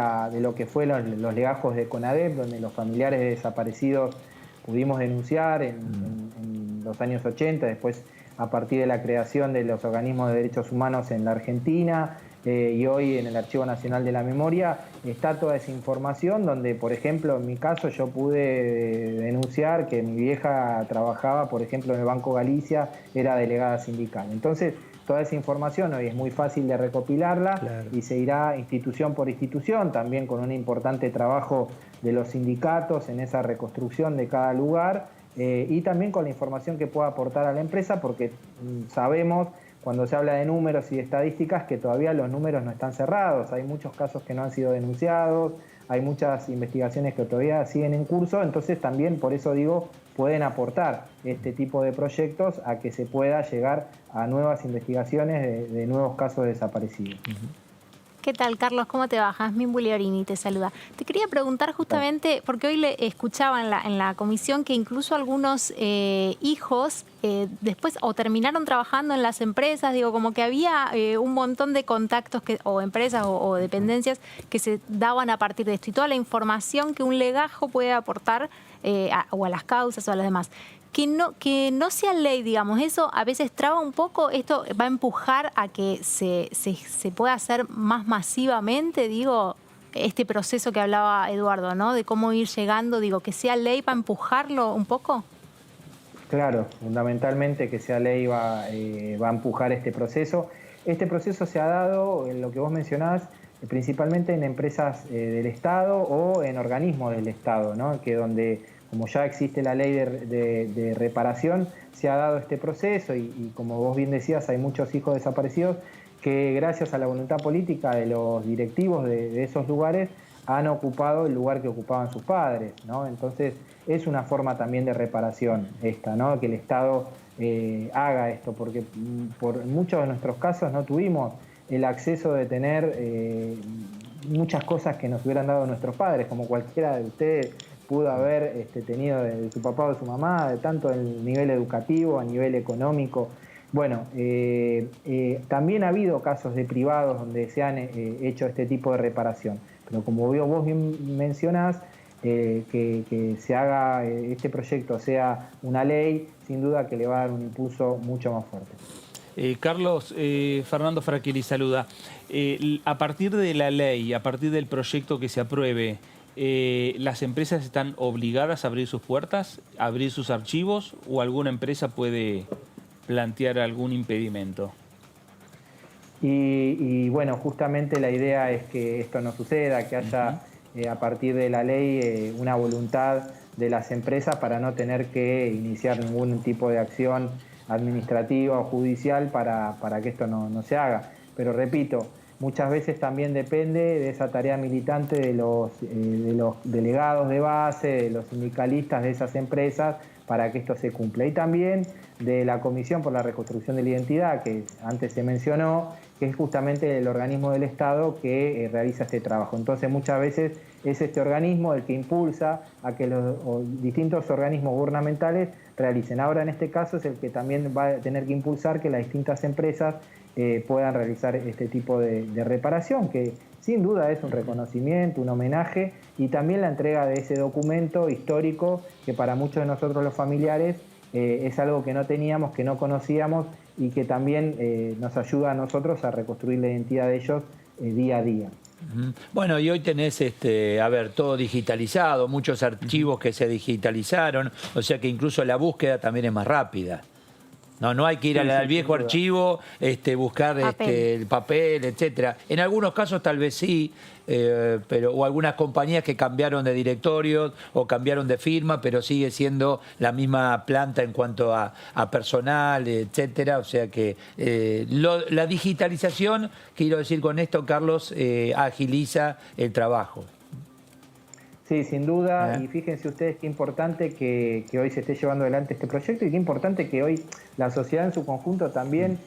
lo que fue los legajos de CONADEP, donde los familiares de desaparecidos pudimos denunciar en los años 80, después a partir de la creación de los organismos de derechos humanos en la Argentina y hoy en el Archivo Nacional de la Memoria, está toda esa información donde, por ejemplo, en mi caso yo pude denunciar que mi vieja trabajaba, por ejemplo, en el Banco Galicia, era delegada sindical. Entonces, toda esa información hoy es muy fácil de recopilarla, claro, y se irá institución por institución, también con un importante trabajo de los sindicatos en esa reconstrucción de cada lugar y también con la información que pueda aportar a la empresa, porque sabemos, cuando se habla de números y de estadísticas, que todavía los números no están cerrados. Hay muchos casos que no han sido denunciados, hay muchas investigaciones que todavía siguen en curso, entonces también por eso digo pueden aportar este tipo de proyectos a que se pueda llegar a nuevas investigaciones de nuevos casos desaparecidos. ¿Qué tal, Carlos? ¿Cómo te va? Jazmín Bugliorini te saluda. Te quería preguntar justamente, porque hoy le escuchaba en la comisión que incluso algunos hijos después o terminaron trabajando en las empresas, digo, como que había un montón de contactos o empresas o dependencias que se daban a partir de esto y toda la información que un legajo puede aportar o a las causas o a las demás. Que no sea ley, digamos, eso a veces traba un poco, esto va a empujar a que se pueda hacer más masivamente, digo, este proceso que hablaba Eduardo, ¿no? De cómo ir llegando, digo, que sea ley para empujarlo un poco. Claro, fundamentalmente que sea ley va a empujar este proceso. Este proceso se ha dado, en lo que vos mencionabas, principalmente en empresas del Estado o en organismos del Estado, ¿no? Que donde, como ya existe la ley de reparación, se ha dado este proceso y como vos bien decías, hay muchos hijos desaparecidos que gracias a la voluntad política de los directivos de esos lugares han ocupado el lugar que ocupaban sus padres, ¿no? Entonces es una forma también de reparación esta, ¿no? Que el Estado haga esto, porque por muchos de nuestros casos no tuvimos el acceso de tener muchas cosas que nos hubieran dado nuestros padres, como cualquiera de ustedes pudo haber tenido de su papá o de su mamá, tanto en nivel educativo, a nivel económico. Bueno, también ha habido casos de privados donde se han hecho este tipo de reparación, pero como vos bien mencionás, que se haga este proyecto sea una ley, sin duda que le va a dar un impulso mucho más fuerte. Carlos, Fernando Fraquili saluda. A partir de la ley, a partir del proyecto que se apruebe, ¿las empresas están obligadas a abrir sus puertas, a abrir sus archivos o alguna empresa puede plantear algún impedimento? Y bueno, justamente la idea es que esto no suceda, que haya a partir de la ley una voluntad de las empresas para no tener que iniciar ningún tipo de acción administrativa o judicial para que esto no se haga. Pero repito, muchas veces también depende de esa tarea militante de los delegados de base, de los sindicalistas de esas empresas, para que esto se cumpla. Y también de la Comisión por la Reconstrucción de la Identidad, que antes se mencionó, que es justamente el organismo del Estado que realiza este trabajo. Entonces muchas veces es este organismo el que impulsa a que los distintos organismos gubernamentales realicen. Ahora en este caso es el que también va a tener que impulsar que las distintas empresas puedan realizar este tipo de reparación, que sin duda es un reconocimiento, un homenaje y también la entrega de ese documento histórico que para muchos de nosotros los familiares es algo que no teníamos, que no conocíamos y que también nos ayuda a nosotros a reconstruir la identidad de ellos día a día. Bueno, y hoy tenés, todo digitalizado, muchos archivos que se digitalizaron, o sea que incluso la búsqueda también es más rápida. No hay que ir al viejo archivo, buscar el papel, etcétera. En algunos casos tal vez sí, o algunas compañías que cambiaron de directorio o cambiaron de firma, pero sigue siendo la misma planta en cuanto a personal, etcétera. O sea que la digitalización, quiero decir con esto, Carlos, agiliza el trabajo. Sí, sin duda, y fíjense ustedes qué importante que hoy se esté llevando adelante este proyecto y qué importante que hoy la sociedad en su conjunto también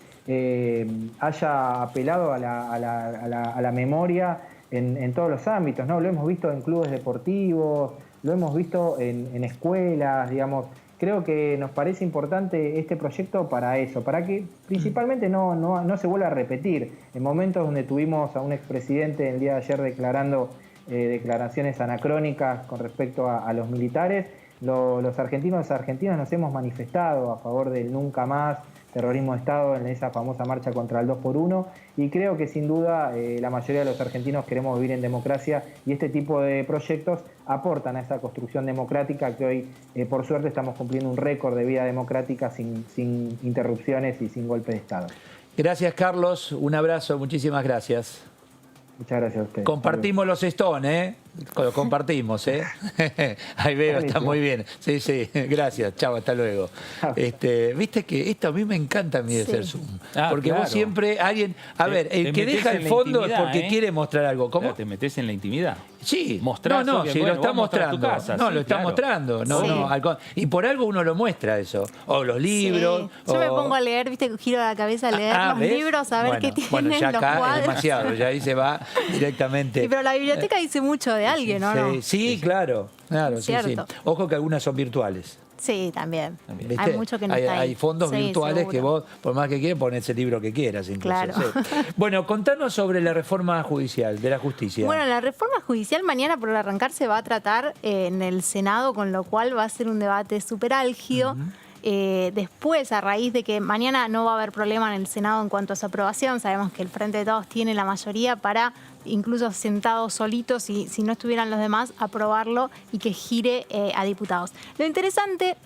haya apelado a la memoria en todos los ámbitos, ¿no? Lo hemos visto en clubes deportivos, lo hemos visto en escuelas, digamos. Creo que nos parece importante este proyecto para eso, para que principalmente no se vuelva a repetir. En momentos donde tuvimos a un expresidente el día de ayer declarando declaraciones anacrónicas con respecto a los militares, los argentinos y las argentinas nos hemos manifestado a favor del nunca más terrorismo de Estado en esa famosa marcha contra el 2x1 y creo que sin duda la mayoría de los argentinos queremos vivir en democracia y este tipo de proyectos aportan a esa construcción democrática que hoy por suerte estamos cumpliendo un récord de vida democrática sin interrupciones y sin golpe de Estado. Gracias, Carlos, un abrazo, muchísimas gracias. Muchas gracias a ustedes. Compartimos los Stones, ¿eh? Lo compartimos, ¿eh? Ahí veo, está muy bien. Sí, sí, gracias. Chao, hasta luego. Viste que esto a mí me encanta de hacer Zoom. Porque vos siempre, alguien... A ver, el que deja el fondo es porque quiere mostrar algo. ¿Cómo? Claro, te metes en la intimidad. Sí, mostrás, no, si lo está mostrando. No, lo está mostrando. No, y por algo uno lo muestra eso. O los libros. Yo me pongo a leer, viste, giro la cabeza a leer los libros, a ver qué tienen bueno, ya los acá cuadros. Es demasiado, ya ahí se va directamente. Sí, pero la biblioteca dice mucho de alguien, ¿no? Sí, claro, sí. Ojo que algunas son virtuales. Sí, también. ¿Viste? Hay mucho que no está ahí. Hay fondos virtuales seguro. Que vos, por más que quieras, ponés el libro que quieras. Incluso, claro. Bueno, contanos sobre la reforma judicial, de la justicia. Bueno, la reforma judicial mañana por arrancar se va a tratar en el Senado, con lo cual va a ser un debate súper álgido. Después, a raíz de que mañana no va a haber problema en el Senado en cuanto a su aprobación, sabemos que el Frente de Todos tiene la mayoría para, incluso sentados solitos, y si no estuvieran los demás, aprobarlo y que gire a diputados. Lo interesante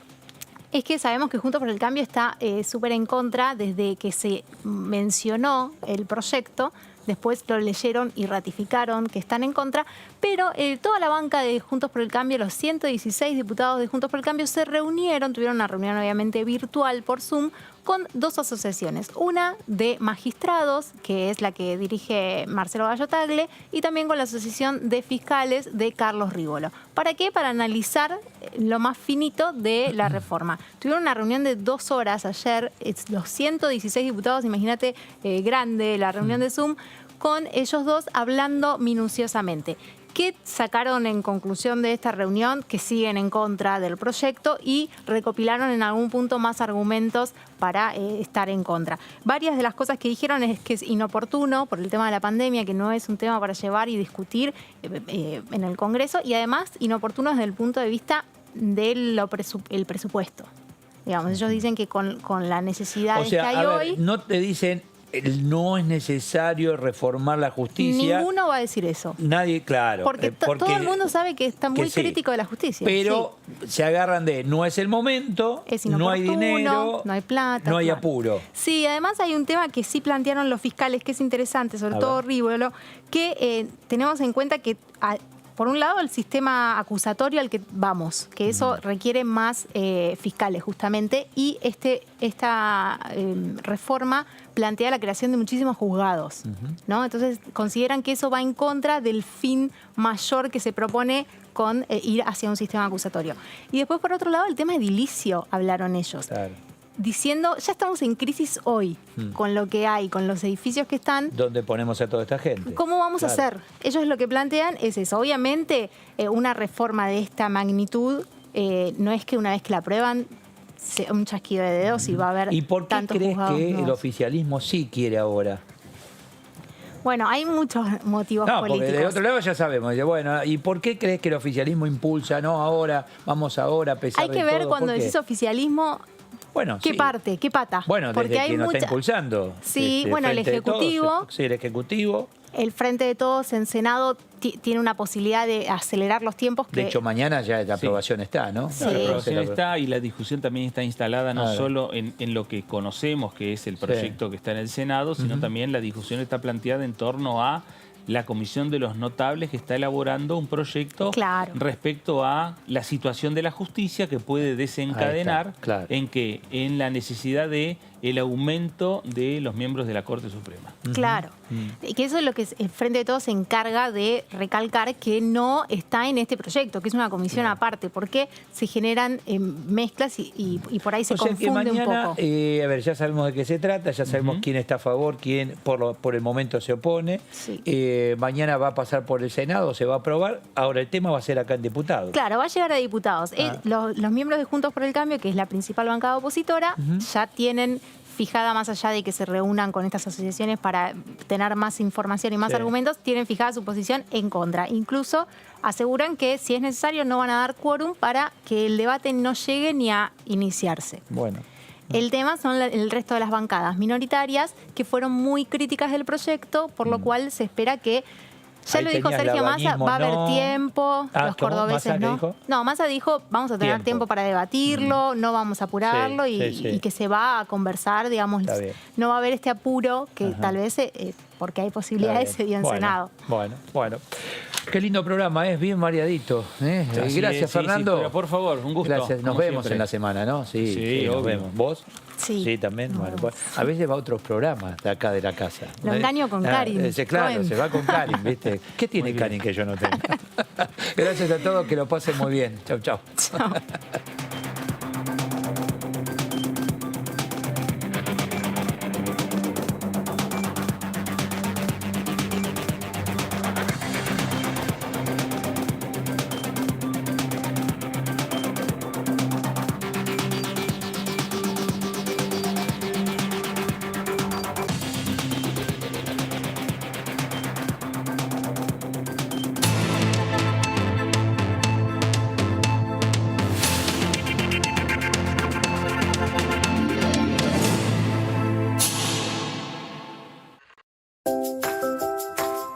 es que sabemos que Juntos por el Cambio está súper en contra desde que se mencionó el proyecto. Después lo leyeron y ratificaron que están en contra, pero toda la banca de Juntos por el Cambio, los 116 diputados de Juntos por el Cambio, se reunieron, tuvieron una reunión obviamente virtual por Zoom, con dos asociaciones. Una de magistrados, que es la que dirige Marcelo Gallo Tagle, y también con la Asociación de Fiscales de Carlos Rívolo. ¿Para qué? Para analizar lo más finito de la reforma. Tuvieron una reunión de 2 horas ayer, los 116 diputados, imagínate, grande la reunión de Zoom, con ellos dos hablando minuciosamente. ¿Qué sacaron en conclusión de esta reunión? Que siguen en contra del proyecto y recopilaron en algún punto más argumentos para estar en contra. Varias de las cosas que dijeron es que es inoportuno por el tema de la pandemia, que no es un tema para llevar y discutir en el Congreso, y además inoportuno desde el punto de vista del presupuesto. Digamos, ellos dicen que con la necesidad que hay hoy... No te dicen... No es necesario reformar la justicia. Ninguno va a decir eso. Nadie, claro. Porque todo el mundo sabe que está muy crítico de la justicia. Pero se agarran de no es el momento, no hay dinero, no hay plata. No hay apuro. Sí, además hay un tema que sí plantearon los fiscales, que es interesante, sobre todo Rívolo, que tenemos en cuenta que... Por un lado, el sistema acusatorio al que vamos, que eso requiere más fiscales justamente, y esta reforma plantea la creación de muchísimos juzgados, ¿no? Entonces consideran que eso va en contra del fin mayor que se propone con ir hacia un sistema acusatorio. Y después, por otro lado, el tema edilicio, hablaron ellos. Claro. Diciendo, ya estamos en crisis hoy, con lo que hay, con los edificios que están. ¿Dónde ponemos a toda esta gente? ¿Cómo vamos a hacer? Ellos lo que plantean es eso. Obviamente, una reforma de esta magnitud no es que una vez que la aprueban, sea un chasquido de dedos y va a haber tantos juzgados. ¿Y por qué crees que el oficialismo sí quiere ahora? Bueno, hay muchos motivos políticos. Porque de otro lado ya sabemos. Bueno, ¿y por qué crees que el oficialismo impulsa? No, ahora, vamos ahora, a pesar de todo. Hay que ver cuando decís oficialismo... Bueno, ¿Qué parte? ¿Qué pata? Bueno, porque desde hay quien lo está impulsando. Sí, bueno, el Ejecutivo. Sí, el Ejecutivo. El Frente de Todos en Senado tiene una posibilidad de acelerar los tiempos. De hecho, mañana ya la aprobación está, ¿no? Sí. La aprobación está, y la discusión también está instalada no solo en lo que conocemos, que es el proyecto que está en el Senado, sino también la discusión está planteada en torno a la Comisión de los Notables, que está elaborando un proyecto respecto a la situación de la justicia, que puede desencadenar en la necesidad de el aumento de los miembros de la Corte Suprema. Claro. Que eso es lo que el Frente de Todos se encarga de recalcar, que no está en este proyecto, que es una comisión aparte, porque se generan mezclas y por ahí se confunde un poco. A ver, ya sabemos de qué se trata, ya sabemos quién está a favor, quién por el momento se opone. Sí. Mañana va a pasar por el Senado, se va a aprobar. Ahora el tema va a ser acá en diputados. Claro, va a llegar a diputados. Los miembros de Juntos por el Cambio, que es la principal bancada opositora, ya tienen fijada, más allá de que se reúnan con estas asociaciones para tener más información y más argumentos, tienen fijada su posición en contra. Incluso aseguran que, si es necesario, no van a dar quórum para que el debate no llegue ni a iniciarse. Bueno. El tema son el resto de las bancadas minoritarias, que fueron muy críticas del proyecto, por lo cual se espera que... Ya lo dijo Sergio Massa, va a haber tiempo, los cordobeses no. No, Massa dijo, vamos a tener tiempo para debatirlo, no vamos a apurarlo y que se va a conversar, digamos, no va a haber este apuro que tal vez, porque hay posibilidades, se dio en Senado. Bueno. Qué lindo programa, es bien variadito. Gracias, Fernando. Sí, pero por favor, un gusto. Gracias, nos vemos siempre en la semana, ¿no? Sí, nos vemos. ¿Vos? Sí. Sí, también. Bueno, pues, a veces va a otros programas de acá de la casa. Lo engaño con Karin. Claro, se va con Karin, ¿viste? ¿Qué tiene Karin que yo no tenga? Gracias a todos, que lo pasen muy bien. Chau, chau. Chau.